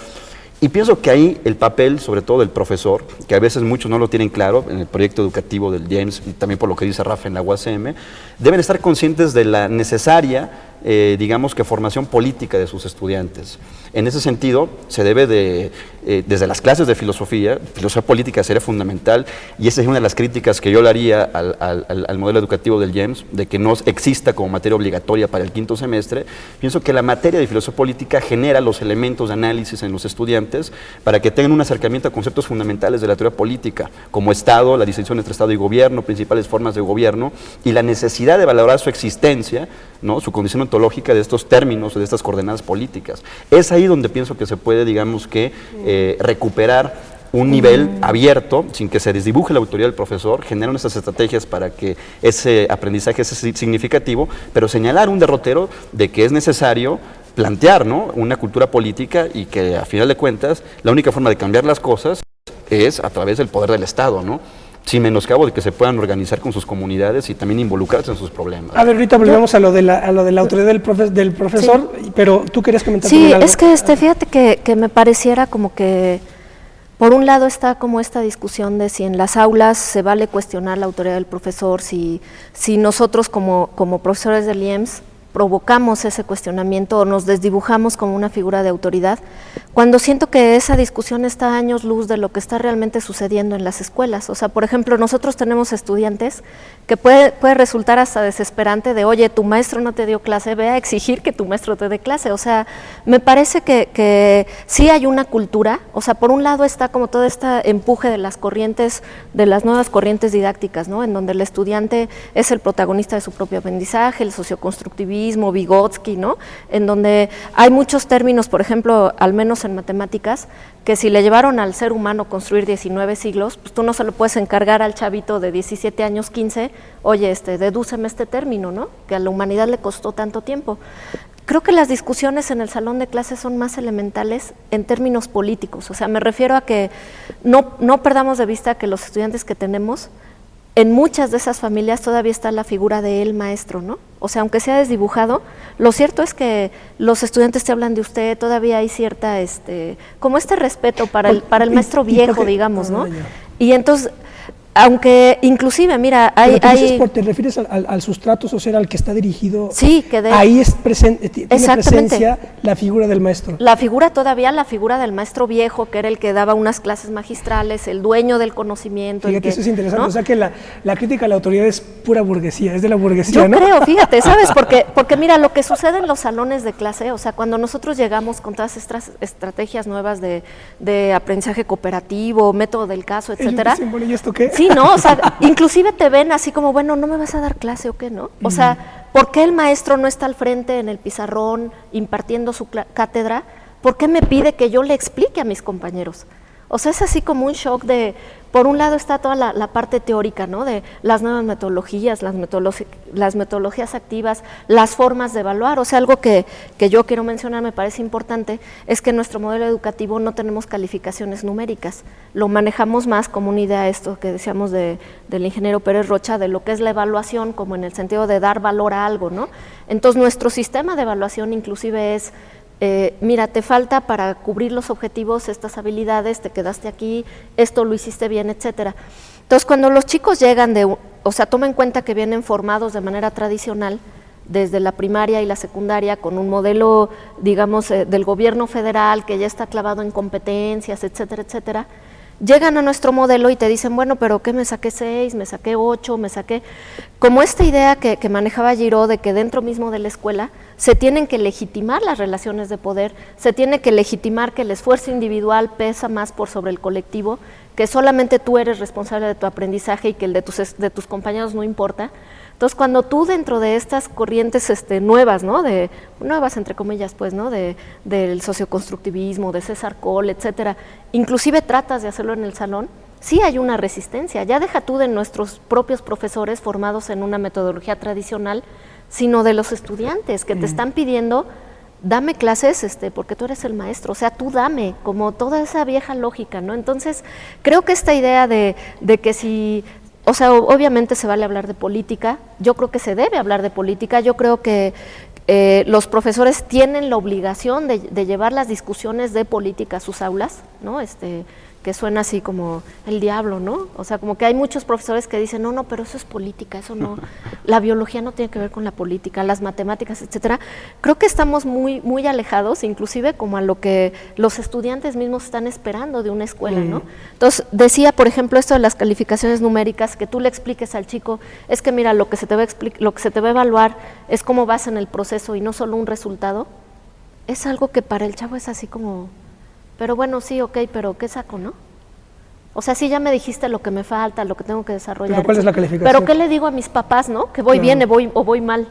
Y pienso que ahí el papel, sobre todo del profesor, que a veces muchos no lo tienen claro en el proyecto educativo del James, y también por lo que dice Rafa en la UASM, deben estar conscientes de la necesaria, digamos que formación política de sus estudiantes. En ese sentido, se debe desde las clases de filosofía política sería fundamental, y esa es una de las críticas que yo le haría al modelo educativo del James, de que no exista como materia obligatoria para el quinto semestre. Pienso que la materia de filosofía política genera los elementos de análisis en los estudiantes para que tengan un acercamiento a conceptos fundamentales de la teoría política, como Estado, la distinción entre Estado y gobierno, principales formas de gobierno, y la necesidad de valorar su existencia, ¿no?, su condición ontológica de estos términos, de estas coordenadas políticas. Es ahí donde pienso que se puede, digamos que, recuperar un nivel abierto, sin que se desdibuje la autoridad del profesor, generar esas estrategias para que ese aprendizaje sea significativo, pero señalar un derrotero de que es necesario plantear, ¿no?, una cultura política, y que a final de cuentas la única forma de cambiar las cosas es a través del poder del Estado, ¿no? sin menoscabo de que se puedan organizar con sus comunidades y también involucrarse en sus problemas. A ver, ahorita volvemos a lo de la autoridad del profesor, sí. Pero tú querías comentar sí, algo. Es que fíjate que me pareciera como que por un lado está como esta discusión de si en las aulas se vale cuestionar la autoridad del profesor, si nosotros como profesores del IEMS provocamos ese cuestionamiento o nos desdibujamos como una figura de autoridad, cuando siento que esa discusión está a años luz de lo que está realmente sucediendo en las escuelas. O sea, por ejemplo, nosotros tenemos estudiantes que puede resultar hasta desesperante de, oye, tu maestro no te dio clase, ve a exigir que tu maestro te dé clase. O sea, me parece que sí hay una cultura, o sea, por un lado está como todo este empuje de las corrientes, de las nuevas corrientes didácticas, ¿no? En donde el estudiante es el protagonista de su propio aprendizaje, el socioconstructivismo, Vygotsky, ¿no? En donde hay muchos términos, por ejemplo, al menos en matemáticas, que si le llevaron al ser humano construir 19 siglos, pues tú no se lo puedes encargar al chavito de 17 años, 15, oye, dedúceme este término, ¿no? Que a la humanidad le costó tanto tiempo. Creo que las discusiones en el salón de clases son más elementales en términos políticos, o sea, me refiero a que no perdamos de vista que los estudiantes que tenemos, en muchas de esas familias todavía está la figura del maestro, ¿no? O sea, aunque sea desdibujado, lo cierto es que los estudiantes te hablan de usted, todavía hay cierta, como este respeto para el maestro viejo, digamos, ¿no? Y entonces, aunque inclusive, mira, ¿Te refieres al sustrato social al que está dirigido? Sí, ahí tiene presencia la figura del maestro. La figura del maestro viejo, que era el que daba unas clases magistrales, el dueño del conocimiento. Fíjate, eso es interesante, ¿no? O sea que la crítica a la autoridad es pura burguesía, es de la burguesía, Yo ¿no? creo, fíjate, ¿sabes? Porque mira, lo que sucede en los salones de clase, o sea, cuando nosotros llegamos con todas estas estrategias nuevas de aprendizaje cooperativo, método del caso, etcétera. ¿Y esto qué? Sí, ¿no? O sea, inclusive te ven así como, bueno, ¿no me vas a dar clase o qué, no? O sea, ¿por qué el maestro no está al frente en el pizarrón impartiendo su cátedra? ¿Por qué me pide que yo le explique a mis compañeros? O sea, es así como un shock de, por un lado está toda la parte teórica, ¿no? De las nuevas metodologías, las metodologías activas, las formas de evaluar. O sea, algo que yo quiero mencionar, me parece importante, es que en nuestro modelo educativo no tenemos calificaciones numéricas. Lo manejamos más como una idea, esto que decíamos del ingeniero Pérez Rocha, de lo que es la evaluación, como en el sentido de dar valor a algo, ¿no? Entonces, nuestro sistema de evaluación inclusive es, mira, te falta para cubrir los objetivos estas habilidades, te quedaste aquí, esto lo hiciste bien, etcétera. Entonces, cuando los chicos llegan o sea, toma en cuenta que vienen formados de manera tradicional, desde la primaria y la secundaria, con un modelo, digamos, del gobierno federal que ya está clavado en competencias, etcétera, etcétera, llegan a nuestro modelo y te dicen, bueno, pero ¿qué? Me saqué 6, me saqué 8, me saqué... Como esta idea que manejaba Giraud de que dentro mismo de la escuela se tienen que legitimar las relaciones de poder, se tiene que legitimar que el esfuerzo individual pesa más por sobre el colectivo, que solamente tú eres responsable de tu aprendizaje y que el de tus compañeros no importa. Entonces, cuando tú dentro de estas corrientes nuevas, ¿no? Nuevas entre comillas, pues, ¿no? Del socioconstructivismo, de César Cole, etcétera, inclusive tratas de hacerlo en el salón, sí hay una resistencia. Ya deja tú de nuestros propios profesores formados en una metodología tradicional, sino de los estudiantes que te están pidiendo, dame clases porque tú eres el maestro, o sea, tú dame, como toda esa vieja lógica, ¿no? Entonces, creo que esta idea de que si... O sea, obviamente se vale hablar de política, yo creo que se debe hablar de política, yo creo que los profesores tienen la obligación de llevar las discusiones de política a sus aulas, ¿no? Que suena así como el diablo, ¿no? O sea, como que hay muchos profesores que dicen, no, pero eso es política, eso no, la biología no tiene que ver con la política, las matemáticas, etcétera. Creo que estamos muy, muy alejados, inclusive como a lo que los estudiantes mismos están esperando de una escuela, ¿no? Entonces, decía, por ejemplo, esto de las calificaciones numéricas, que tú le expliques al chico, es que mira, lo que se te va a evaluar es cómo vas en el proceso y no solo un resultado, es algo que para el chavo es así como... Pero bueno, sí, ok, pero ¿qué saco, no? O sea, sí, ya me dijiste lo que me falta, lo que tengo que desarrollar. ¿Pero cuál es la calificación? Pero ¿qué le digo a mis papás, no? Que voy bien o voy mal.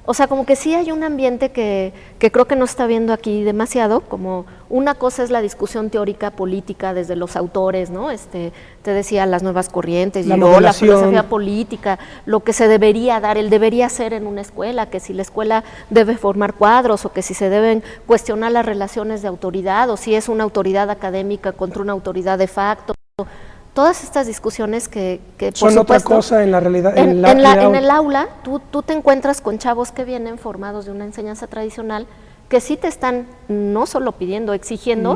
O sea, como que sí hay un ambiente que creo que no está viendo aquí demasiado, como una cosa es la discusión teórica política desde los autores, ¿no? Te decía las nuevas corrientes, la filosofía política, lo que se debería dar, el debería ser en una escuela, que si la escuela debe formar cuadros o que si se deben cuestionar las relaciones de autoridad o si es una autoridad académica contra una autoridad de facto. todas estas discusiones que por son supuesto, otra cosa en la realidad. En el aula, tú te encuentras con chavos que vienen formados de una enseñanza tradicional que sí te están no solo pidiendo, exigiendo,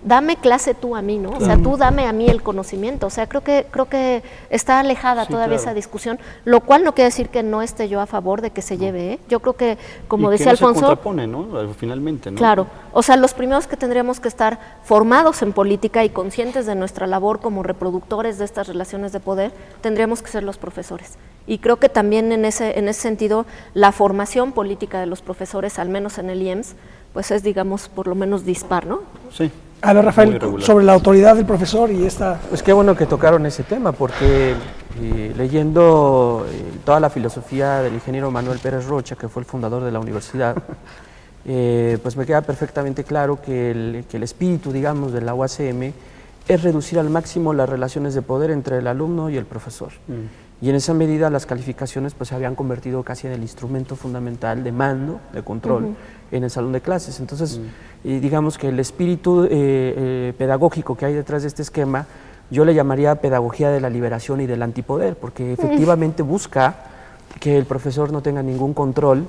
dame clase tú a mí, ¿no? O sea, tú dame a mí el conocimiento. O sea, creo que está alejada todavía esa discusión, lo cual no quiere decir que no esté yo a favor de que se lleve, ¿eh? Yo creo que, como decía Alfonso, se contrapone, ¿no? Finalmente, ¿no? Claro, o sea, los primeros que tendríamos que estar formados en política y conscientes de nuestra labor como reproductores de estas relaciones de poder, tendríamos que ser los profesores. Y creo que también en ese sentido, la formación política de los profesores, al menos en el IEMS, pues es, digamos, por lo menos dispar, ¿no? Sí. A ver, Rafael, sobre la autoridad del profesor y esta... Pues qué bueno que tocaron ese tema, porque leyendo toda la filosofía del ingeniero Manuel Pérez Rocha, que fue el fundador de la universidad, pues me queda perfectamente claro que el espíritu, digamos, de la UACM es reducir al máximo las relaciones de poder entre el alumno y el profesor. Y en esa medida las calificaciones pues se habían convertido casi en el instrumento fundamental de mando, de control en el salón de clases. Entonces, digamos que el espíritu pedagógico que hay detrás de este esquema, yo le llamaría pedagogía de la liberación y del antipoder, porque efectivamente busca que el profesor no tenga ningún control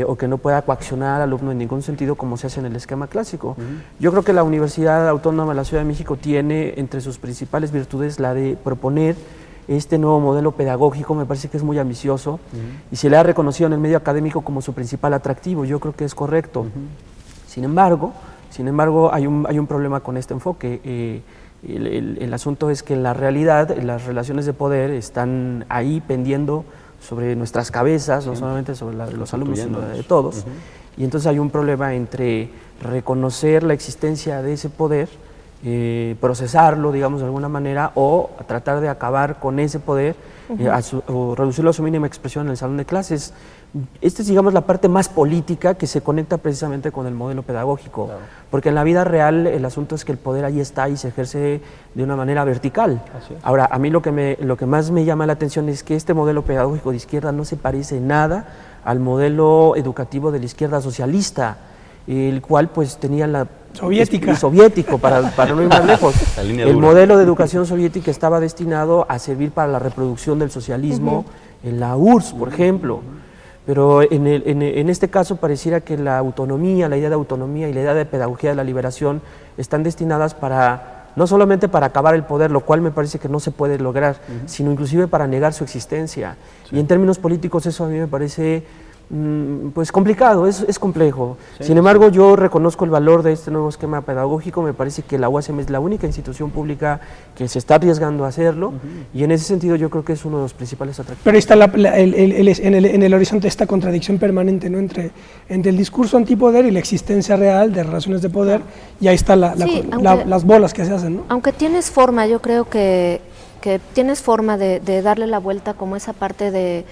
o que no pueda coaccionar al alumno en ningún sentido como se hace en el esquema clásico. Yo creo que la Universidad Autónoma de la Ciudad de México tiene entre sus principales virtudes la de proponer este nuevo modelo pedagógico. Me parece que es muy ambicioso y se le ha reconocido en el medio académico como su principal atractivo. Yo creo que es correcto. Sin embargo, hay un problema con este enfoque. El asunto es que en la realidad las relaciones de poder están ahí pendiendo sobre nuestras cabezas, no solamente sobre la de los alumnos, sino la de todos. Y entonces hay un problema entre reconocer la existencia de ese poder, procesarlo, digamos, de alguna manera, o tratar de acabar con ese poder o reducirlo a su mínima expresión en el salón de clases. Esta es, digamos, la parte más política que se conecta precisamente con el modelo pedagógico, porque en la vida real el asunto es que el poder ahí está y se ejerce de una manera vertical. Ahora, a mí lo que más me llama la atención es que este modelo pedagógico de izquierda no se parece nada al modelo educativo de la izquierda socialista, el cual pues tenía la soviético, para no ir más lejos. El modelo de educación soviética estaba destinado a servir para la reproducción del socialismo en la URSS, por ejemplo. Pero en este caso pareciera que la autonomía, la idea de autonomía y la idea de pedagogía de la liberación están destinadas no solamente para acabar el poder, lo cual me parece que no se puede lograr, sino inclusive para negar su existencia. Y en términos políticos eso a mí me parece pues complicado, es complejo. Sin embargo, yo reconozco el valor de este nuevo esquema pedagógico. Me parece que la UACM es la única institución pública que se está arriesgando a hacerlo, y en ese sentido yo creo que es uno de los principales atractivos. Pero está en el horizonte esta contradicción permanente, ¿no? entre el discurso antipoder y la existencia real de relaciones de poder, y ahí está las bolas que se hacen, ¿no? Aunque tienes forma, yo creo que tienes forma de darle la vuelta, como esa parte de,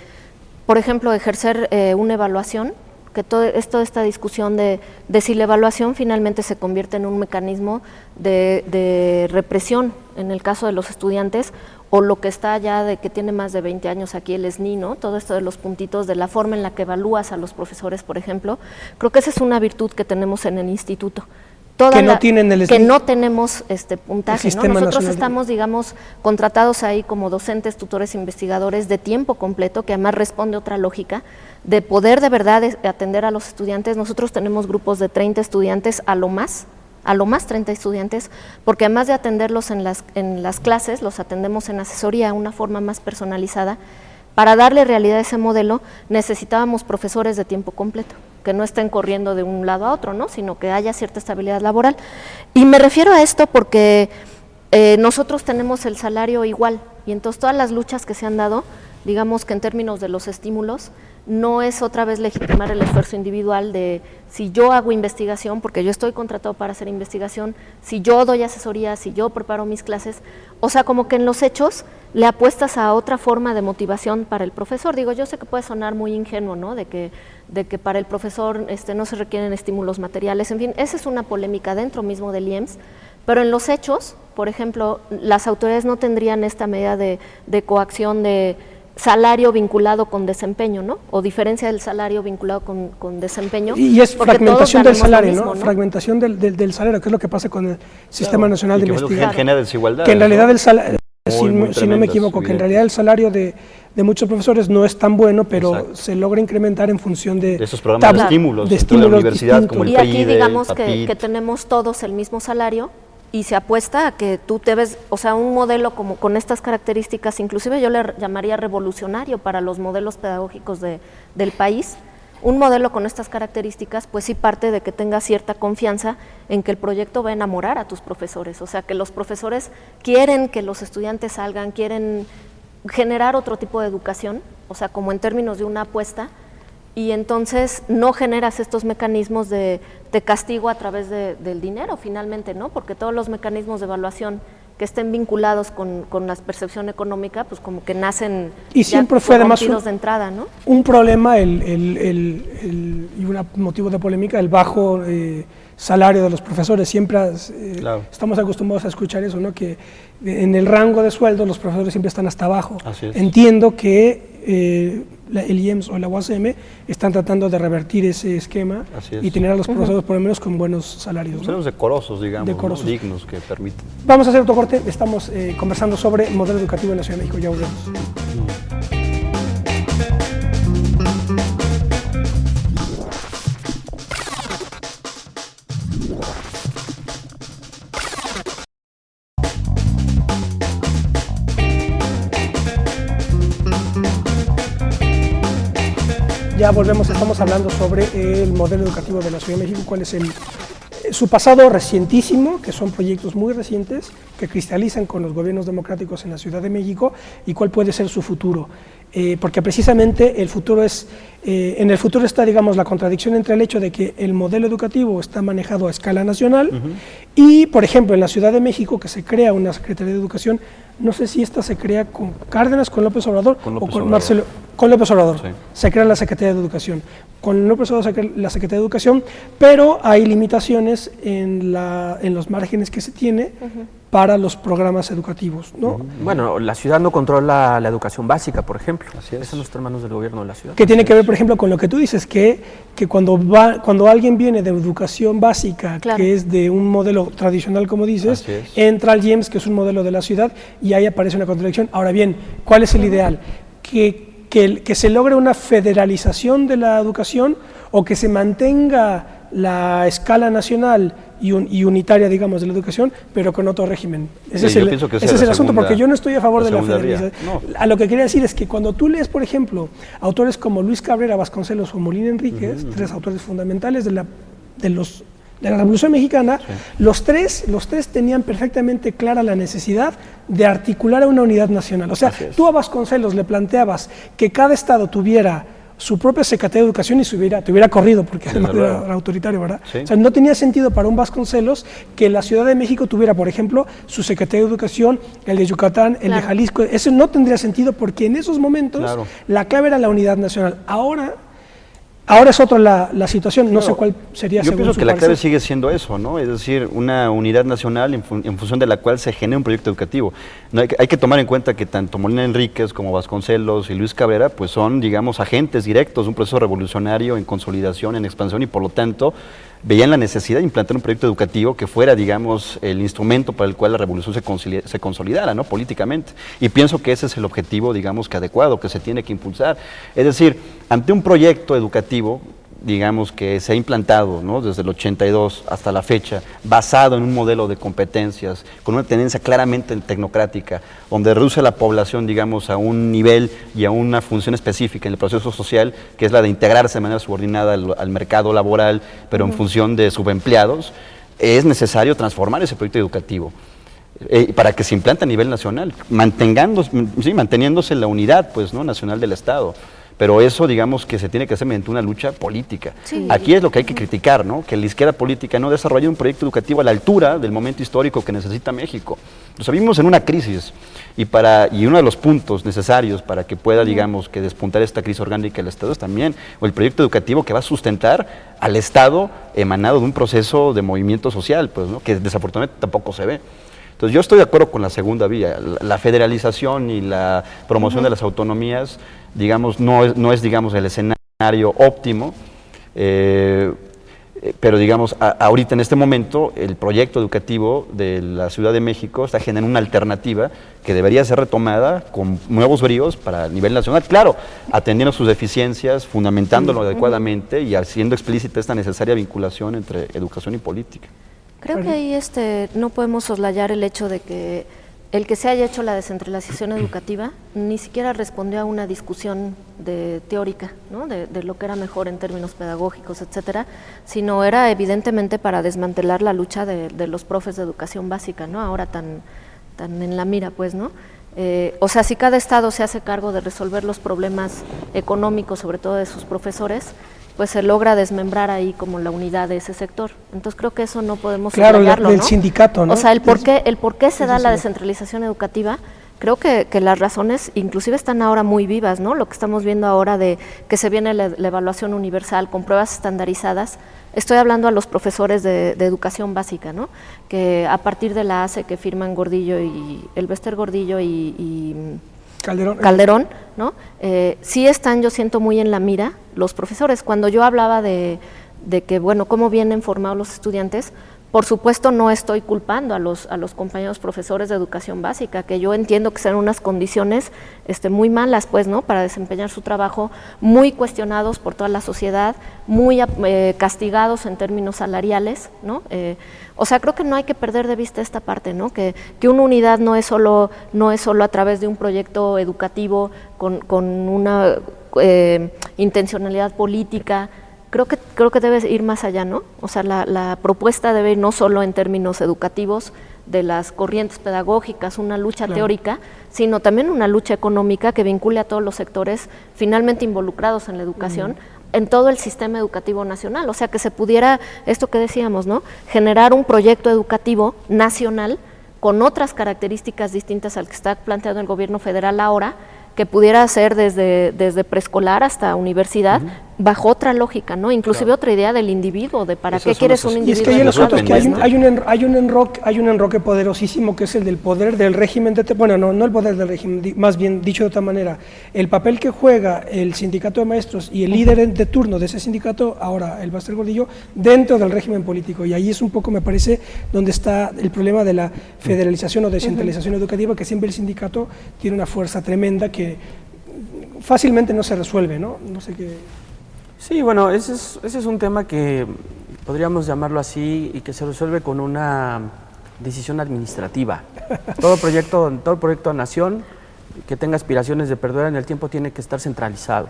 por ejemplo, ejercer una evaluación, que toda esta discusión de si la evaluación finalmente se convierte en un mecanismo de represión en el caso de los estudiantes, o lo que está ya de que tiene más de 20 años aquí el SNI, ¿no? Todo esto de los puntitos, de la forma en la que evalúas a los profesores, por ejemplo, creo que esa es una virtud que tenemos en el instituto. Que no tenemos puntaje, ¿no? Nosotros estamos, digamos, contratados ahí como docentes, tutores, investigadores de tiempo completo, que además responde a otra lógica de poder de verdad atender a los estudiantes. Nosotros tenemos grupos de 30 estudiantes a lo más 30 estudiantes, porque además de atenderlos en las clases, los atendemos en asesoría, una forma más personalizada. Para darle realidad a ese modelo necesitábamos profesores de tiempo completo, que no estén corriendo de un lado a otro, ¿no? Sino que haya cierta estabilidad laboral. Y me refiero a esto porque nosotros tenemos el salario igual, y entonces todas las luchas que se han dado, digamos que en términos de los estímulos, no es otra vez legitimar el esfuerzo individual de si yo hago investigación, porque yo estoy contratado para hacer investigación, si yo doy asesoría, si yo preparo mis clases, o sea, como que en los hechos le apuestas a otra forma de motivación para el profesor. Digo, yo sé que puede sonar muy ingenuo, ¿no? De que para el profesor no se requieren estímulos materiales, en fin, esa es una polémica dentro mismo del IEMS, pero en los hechos, por ejemplo, las autoridades no tendrían esta medida de coacción de salario vinculado con desempeño, ¿no? O diferencia del salario vinculado con desempeño. Y es fragmentación del salario, ¿no? Fragmentación del salario, que es lo que pasa con el Sistema Nacional de Investigación. Genera desigualdad. Que en realidad el si no me tremendas, equivoco, que en evidentes. realidad el salario de muchos profesores no es tan bueno, pero Exacto. se logra incrementar en función de esos programas de estímulos de dentro de la estímulos universidad, como el Y aquí PIDE, digamos PAPIT. que tenemos todos el mismo salario y se apuesta a que tú te ves, o sea, un modelo como con estas características, inclusive yo le llamaría revolucionario para los modelos pedagógicos del país. Un modelo con estas características, pues sí parte de que tengas cierta confianza en que el proyecto va a enamorar a tus profesores, o sea, que los profesores quieren que los estudiantes salgan, quieren generar otro tipo de educación, o sea, como en términos de una apuesta, y entonces no generas estos mecanismos de castigo a través del dinero, finalmente, ¿no? Porque todos los mecanismos de evaluación que estén vinculados con la percepción económica, pues como que nacen Y siempre fue además corrompidos de entrada, ¿no? un problema y un motivo de polémica, el bajo salario de los profesores. Siempre Claro. estamos acostumbrados a escuchar eso, ¿no? Que en el rango de sueldo los profesores siempre están hasta abajo. Así es. Entiendo que el IEMS o la UASM están tratando de revertir ese esquema Así es. y tener a los profesores por lo menos con buenos salarios, ¿no? Seremos decorosos, digamos, ¿no? Decorosos. Dignos, que permiten. Vamos a hacer otro corte, estamos conversando sobre modelo educativo en la Ciudad de México, ya volvemos. Ya volvemos, estamos hablando sobre el modelo educativo de la Ciudad de México, cuál es su pasado recientísimo, que son proyectos muy recientes que cristalizan con los gobiernos democráticos en la Ciudad de México, y cuál puede ser su futuro. Porque precisamente el futuro en el futuro está, digamos, la contradicción entre el hecho de que el modelo educativo está manejado a escala nacional y, por ejemplo, en la Ciudad de México, que se crea una Secretaría de Educación, no sé si esta se crea con Cárdenas, con López Obrador Con López o con Obrador. Marcelo, con López Obrador. Sí. Se crea la Secretaría de Educación. Con López Obrador se crea la Secretaría de Educación, pero hay limitaciones en los márgenes que se tiene para los programas educativos, ¿no? Bueno, la ciudad no controla la educación básica, por ejemplo. Así es. Eso no está en manos del gobierno de la ciudad. Que tiene que ver, por ejemplo, con lo que tú dices, que cuando alguien viene de educación básica, Claro. que es de un modelo tradicional, como dices, Así es. entra al IEMS, que es un modelo de la ciudad, y ahí aparece una contradicción. Ahora bien, ¿cuál es el ideal? Que se logre una federalización de la educación o que se mantenga la escala nacional y unitaria, digamos, de la educación, pero con otro régimen. Ese Sí, es yo pienso que ese esa es es el la asunto, segunda- porque yo no estoy a favor la de la segunda vía. federalización. No. A lo que quería decir es que cuando tú lees, por ejemplo, autores como Luis Cabrera Vasconcelos o Molina Enríquez, tres autores fundamentales de la Revolución Mexicana, los tres tenían perfectamente clara la necesidad de articular a una unidad nacional. O sea, Así es. tú a Vasconcelos le planteabas que cada estado tuviera su propia Secretaría de Educación y te hubiera corrido, porque además luego. era autoritario, ¿verdad? Sí. O sea, no tenía sentido para un Vasconcelos que la Ciudad de México tuviera, por ejemplo, su Secretaría de Educación, el de Yucatán, el de Claro. Jalisco. Eso no tendría sentido porque en esos momentos Claro. la clave era la unidad nacional. Ahora es otra la situación, no sé cuál sería Yo según pienso su que la clave parecer. sigue siendo eso, ¿no? Es decir, una unidad nacional en función de la cual se genera un proyecto educativo. No, hay que tomar en cuenta que tanto Molina Enríquez como Vasconcelos y Luis Cabrera pues son, digamos, agentes directos de un proceso revolucionario en consolidación, en expansión, y por lo tanto veían la necesidad de implantar un proyecto educativo que fuera, digamos, el instrumento para el cual la revolución se consolidara, ¿no? Políticamente. Y pienso que ese es el objetivo, digamos, que adecuado, que se tiene que impulsar. Es decir, ante un proyecto educativo, digamos, que se ha implantado, ¿no? Desde el 82 hasta la fecha, basado en un modelo de competencias, con una tendencia claramente tecnocrática, donde reduce la población, digamos, a un nivel y a una función específica en el proceso social, que es la de integrarse de manera subordinada al mercado laboral, pero en función de subempleados, es necesario transformar ese proyecto educativo. Para que se implante a nivel nacional, manteniéndose la unidad, pues, ¿no? Nacional del Estado. Pero eso, digamos, que se tiene que hacer mediante una lucha política. Sí. Aquí es lo que hay que criticar, ¿no? Que la izquierda política no desarrolle un proyecto educativo a la altura del momento histórico que necesita México. O sea, vivimos en una crisis y uno de los puntos necesarios para que pueda, digamos, que despuntar esta crisis orgánica del Estado es también el proyecto educativo que va a sustentar al Estado emanado de un proceso de movimiento social, pues, ¿no? Que desafortunadamente tampoco se ve. Entonces yo estoy de acuerdo con la segunda vía, la federalización y la promoción de las autonomías, digamos, no es digamos, el escenario óptimo. Pero digamos, ahorita en este momento el proyecto educativo de la Ciudad de México está generando una alternativa que debería ser retomada con nuevos bríos para el nivel nacional, claro, atendiendo sus deficiencias, fundamentándolo adecuadamente y haciendo explícita esta necesaria vinculación entre educación y política. Creo que ahí no podemos soslayar el hecho de que el que se haya hecho la descentralización educativa ni siquiera respondió a una discusión teórica, ¿no? de lo que era mejor en términos pedagógicos, etcétera, sino era evidentemente para desmantelar la lucha de los profes de educación básica, ¿no? Ahora tan en la mira, pues, ¿no? O sea, si cada estado se hace cargo de resolver los problemas económicos, sobre todo de sus profesores, pues se logra desmembrar ahí como la unidad de ese sector. Entonces creo que eso no podemos soslayarlo, del ¿no? sindicato, ¿no? O sea, el por qué se da la descentralización educativa, creo que las razones inclusive están ahora muy vivas, ¿no? Lo que estamos viendo ahora de que se viene la evaluación universal con pruebas estandarizadas. Estoy hablando a los profesores de educación básica, ¿no? Que a partir de la ACE que firman Gordillo y Elbester Gordillo y Calderón, ¿no? Sí están, yo siento, muy en la mira los profesores. Cuando yo hablaba de que, bueno, cómo vienen formados los estudiantes, por supuesto no estoy culpando a los compañeros profesores de educación básica, que yo entiendo que sean unas condiciones muy malas, pues, ¿no? Para desempeñar su trabajo, muy cuestionados por toda la sociedad, muy castigados en términos salariales, ¿no? O sea, creo que no hay que perder de vista esta parte, ¿no? Que una unidad no es solo a través de un proyecto educativo con una intencionalidad política. Creo que debe ir más allá, ¿no? O sea, la propuesta debe ir no solo en términos educativos de las corrientes pedagógicas, una lucha teórica, sino también una lucha económica que vincule a todos los sectores finalmente involucrados en la educación, en todo el sistema educativo nacional. O sea, que se pudiera, esto que decíamos, ¿no? Generar un proyecto educativo nacional con otras características distintas al que está planteando el gobierno federal ahora, que pudiera ser desde preescolar hasta universidad, bajo otra lógica, ¿no? Inclusive otra idea del individuo, de para qué quieres un individuo. Y es que hay el asunto, que hay un enroque poderosísimo que es el del poder del régimen, bueno, no el poder del régimen, más bien dicho de otra manera, el papel que juega el sindicato de maestros y el líder de turno de ese sindicato, ahora el Elbester Gordillo, dentro del régimen político. Y ahí es un poco, me parece, donde está el problema de la federalización o descentralización educativa, que siempre el sindicato tiene una fuerza tremenda que fácilmente no se resuelve, ¿no? No sé qué. Sí, bueno, ese es un tema que podríamos llamarlo así y que se resuelve con una decisión administrativa. Todo proyecto de nación que tenga aspiraciones de perdurar en el tiempo tiene que estar centralizado,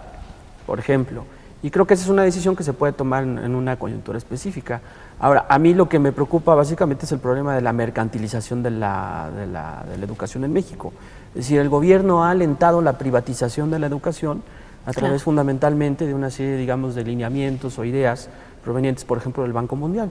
por ejemplo. Y creo que esa es una decisión que se puede tomar en una coyuntura específica. Ahora, a mí lo que me preocupa básicamente es el problema de la mercantilización de la educación en México. Es decir, el gobierno ha alentado la privatización de la educación a través fundamentalmente de una serie, digamos, de lineamientos o ideas provenientes, por ejemplo, del Banco Mundial.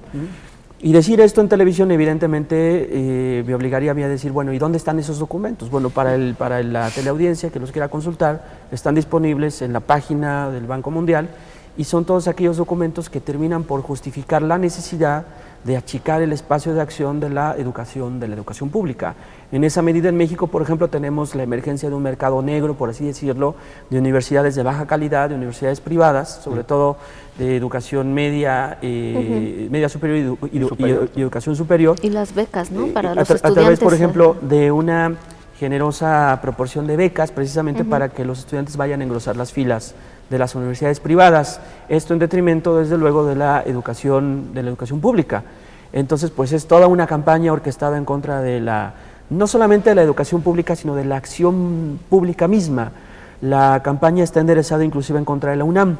Y decir esto en televisión, evidentemente, me obligaría a mí a decir, bueno, ¿y dónde están esos documentos? Bueno, para la teleaudiencia que los quiera consultar, están disponibles en la página del Banco Mundial y son todos aquellos documentos que terminan por justificar la necesidad de achicar el espacio de acción de la educación pública. En esa medida en México, por ejemplo, tenemos la emergencia de un mercado negro, por así decirlo, de universidades de baja calidad, de universidades privadas, sobre todo de educación media, media superior y educación superior. Y las becas, ¿no? Para los estudiantes. A través, por ejemplo, de una generosa proporción de becas, precisamente para que los estudiantes vayan a engrosar las filas de las universidades privadas, esto en detrimento, desde luego, de la educación pública. Entonces, pues es toda una campaña orquestada en contra de no solamente de la educación pública, sino de la acción pública misma. La campaña está enderezada inclusive en contra de la UNAM,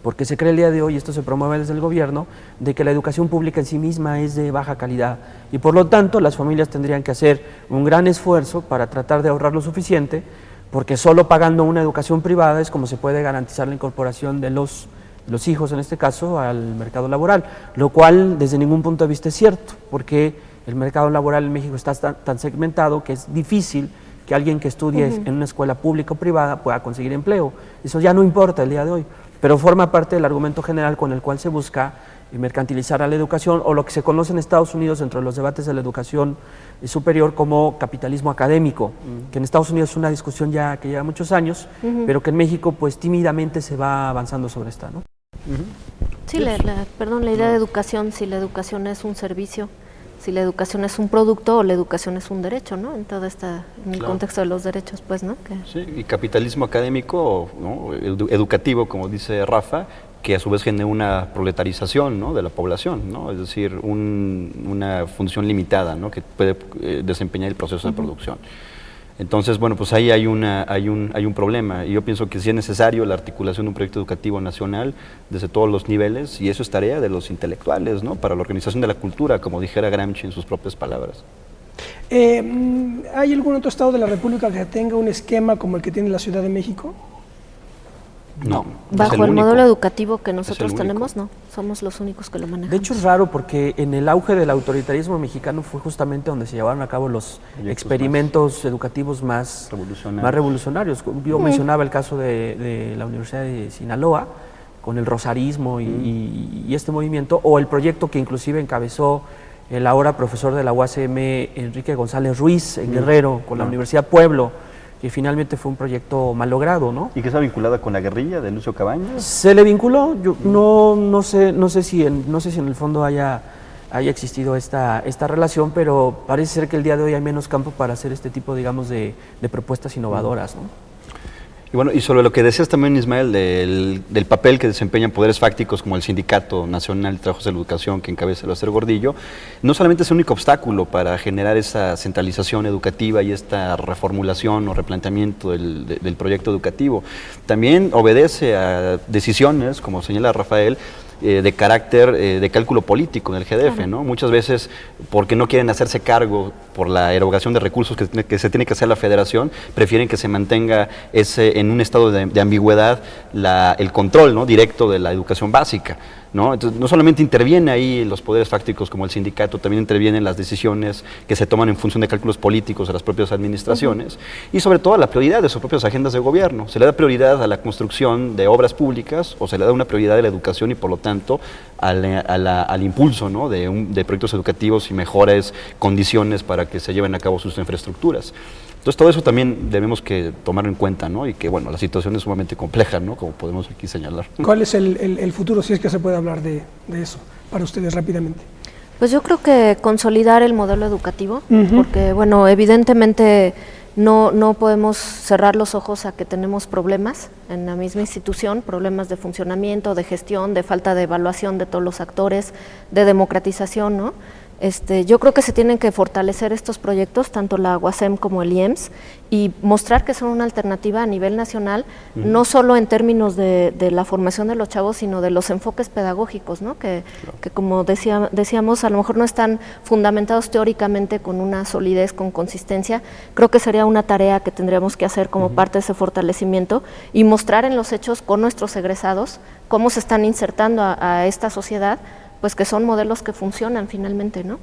porque se cree el día de hoy, y esto se promueve desde el gobierno, de que la educación pública en sí misma es de baja calidad y por lo tanto las familias tendrían que hacer un gran esfuerzo para tratar de ahorrar lo suficiente, porque solo pagando una educación privada es como se puede garantizar la incorporación de los hijos, en este caso, al mercado laboral, lo cual desde ningún punto de vista es cierto, porque el mercado laboral en México está tan segmentado que es difícil que alguien que estudie en una escuela pública o privada pueda conseguir empleo. Eso ya no importa el día de hoy, pero forma parte del argumento general con el cual se busca mercantilizar a la educación, o lo que se conoce en Estados Unidos dentro de los debates de la educación superior como capitalismo académico, que en Estados Unidos es una discusión ya que lleva muchos años, pero que en México pues tímidamente se va avanzando sobre esta, ¿no? Sí, perdón, la idea de educación, si la educación es un servicio, si la educación es un producto o la educación es un derecho, ¿no? En todo en el contexto de los derechos, pues, ¿no? Sí, y capitalismo académico, ¿no? Educativo, como dice Rafa, que a su vez genera una proletarización, ¿no?, de la población, ¿no? Es decir, una función limitada, ¿no?, que puede desempeñar el proceso de producción. Entonces, bueno, pues ahí hay un problema, y yo pienso que sí es necesario la articulación de un proyecto educativo nacional desde todos los niveles, y eso es tarea de los intelectuales, ¿no?, para la organización de la cultura, como dijera Gramsci en sus propias palabras. ¿Hay algún otro estado de la República que tenga un esquema como el que tiene la Ciudad de México? No. Bajo el modelo educativo que nosotros tenemos, no, somos los únicos que lo manejamos. De hecho es raro porque en el auge del autoritarismo mexicano fue justamente donde se llevaron a cabo los experimentos educativos más revolucionarios. Yo mencionaba el caso de la Universidad de Sinaloa, con el rosarismo y este movimiento, o el proyecto que inclusive encabezó el ahora profesor de la UACM, Enrique González Ruiz, en Guerrero, con la Universidad Pueblo, que finalmente fue un proyecto malogrado, ¿no? ¿Y que está vinculada con la guerrilla de Lucio Cabañas? Se le vinculó, yo no sé si en el fondo haya existido esta relación, pero parece ser que el día de hoy hay menos campo para hacer este tipo, digamos, de propuestas innovadoras, ¿no? Y bueno, y sobre lo que decías también, Ismael, del papel que desempeñan poderes fácticos como el Sindicato Nacional de Trabajos de la Educación que encabeza el Aster Gordillo, no solamente es el único obstáculo para generar esa centralización educativa y esta reformulación o replanteamiento del proyecto educativo, también obedece a decisiones, como señala Rafael, de carácter de cálculo político en el GDF, ¿no? Muchas veces porque no quieren hacerse cargo por la erogación de recursos que se tiene que hacer la federación, prefieren que se mantenga en un estado de ambigüedad el control, ¿no?, directo de la educación básica, ¿no? Entonces, no solamente interviene ahí los poderes fácticos como el sindicato, también intervienen las decisiones que se toman en función de cálculos políticos de las propias administraciones y sobre todo la prioridad de sus propias agendas de gobierno. Se le da prioridad a la construcción de obras públicas o se le da una prioridad a la educación y por lo tanto al impulso, ¿no?, de proyectos educativos y mejores condiciones para que se lleven a cabo sus infraestructuras. Entonces todo eso también debemos que tomarlo en cuenta, ¿no? Y que bueno, la situación es sumamente compleja, ¿no?, como podemos aquí señalar. ¿Cuál es el futuro, si es que se puede hablar de eso, para ustedes rápidamente? Pues yo creo que consolidar el modelo educativo, porque bueno, evidentemente no podemos cerrar los ojos a que tenemos problemas en la misma institución, problemas de funcionamiento, de gestión, de falta de evaluación de todos los actores, de democratización, ¿no? Yo creo que se tienen que fortalecer estos proyectos, tanto la UACM como el IEMS, y mostrar que son una alternativa a nivel nacional, no solo en términos de la formación de los chavos, sino de los enfoques pedagógicos, ¿no? Que como decíamos, a lo mejor no están fundamentados teóricamente con una solidez, con consistencia. Creo que sería una tarea que tendríamos que hacer como parte de ese fortalecimiento y mostrar en los hechos con nuestros egresados cómo se están insertando a esta sociedad, pues que son modelos que funcionan finalmente, ¿no?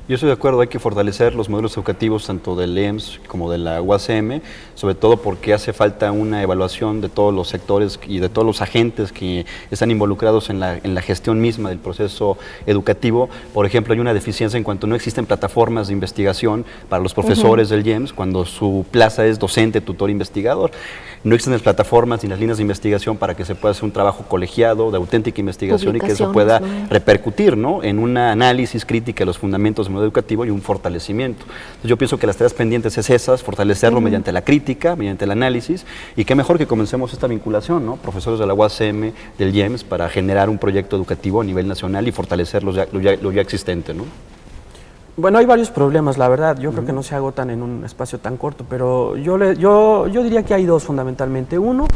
Yo estoy de acuerdo, hay que fortalecer los modelos educativos tanto del EMS como de la UACM, sobre todo porque hace falta una evaluación de todos los sectores y de todos los agentes que están involucrados en la gestión misma del proceso educativo. Por ejemplo, hay una deficiencia en cuanto no existen plataformas de investigación para los profesores del IEMS cuando su plaza es docente, tutor, investigador. No existen las plataformas ni las líneas de investigación para que se pueda hacer un trabajo colegiado de auténtica investigación y que eso pueda repercutir, ¿no?, en un análisis crítico de los fundamentos del modelo educativo y un fortalecimiento. Entonces, yo pienso que las tareas pendientes es esas, fortalecerlo mediante la crítica, mediante el análisis, y qué mejor que comencemos esta vinculación, ¿no?, profesores de la UACM, del IEMS, para generar un proyecto educativo a nivel nacional y fortalecer lo ya existente, ¿no? Bueno, hay varios problemas, la verdad. Yo creo que no se agotan en un espacio tan corto, pero yo diría que hay dos fundamentalmente. Uno,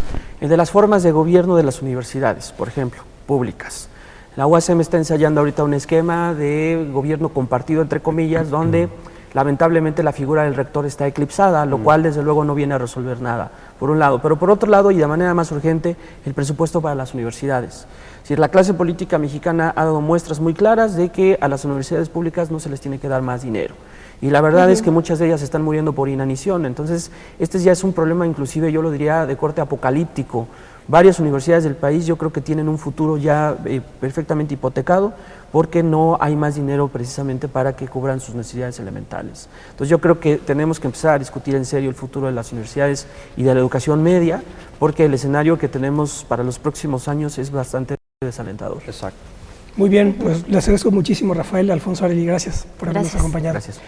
el de las formas de gobierno de las universidades, por ejemplo, públicas. La UACM está ensayando ahorita un esquema de gobierno compartido, entre comillas, donde lamentablemente la figura del rector está eclipsada, lo cual desde luego no viene a resolver nada, por un lado. Pero por otro lado, y de manera más urgente, el presupuesto para las universidades. Es decir, la clase política mexicana ha dado muestras muy claras de que a las universidades públicas no se les tiene que dar más dinero. Y la verdad es que muchas de ellas están muriendo por inanición. Entonces, este ya es un problema, inclusive yo lo diría, de corte apocalíptico. Varias universidades del país yo creo que tienen un futuro ya perfectamente hipotecado porque no hay más dinero precisamente para que cubran sus necesidades elementales. Entonces yo creo que tenemos que empezar a discutir en serio el futuro de las universidades y de la educación media, porque el escenario que tenemos para los próximos años es bastante desalentador. Exacto. Muy bien, pues les agradezco muchísimo, Rafael, Alfonso Arelli, gracias por habernos Gracias. acompañado. Gracias.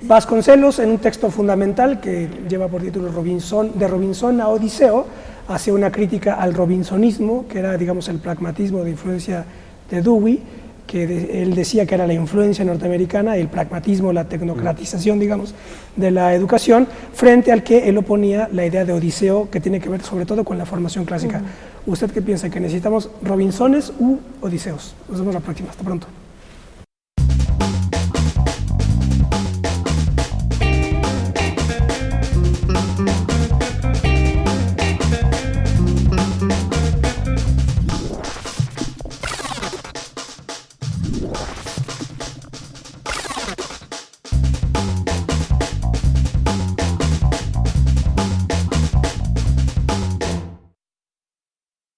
Vasconcelos, en un texto fundamental que lleva por título de Robinson a Odiseo, hace una crítica al robinsonismo, que era, digamos, el pragmatismo de influencia de Dewey, que él decía que era la influencia norteamericana, el pragmatismo, la tecnocratización, digamos, de la educación, frente al que él oponía la idea de Odiseo, que tiene que ver sobre todo con la formación clásica. ¿Usted qué piensa? ¿Que necesitamos Robinsones u Odiseos? Nos vemos la próxima. Hasta pronto.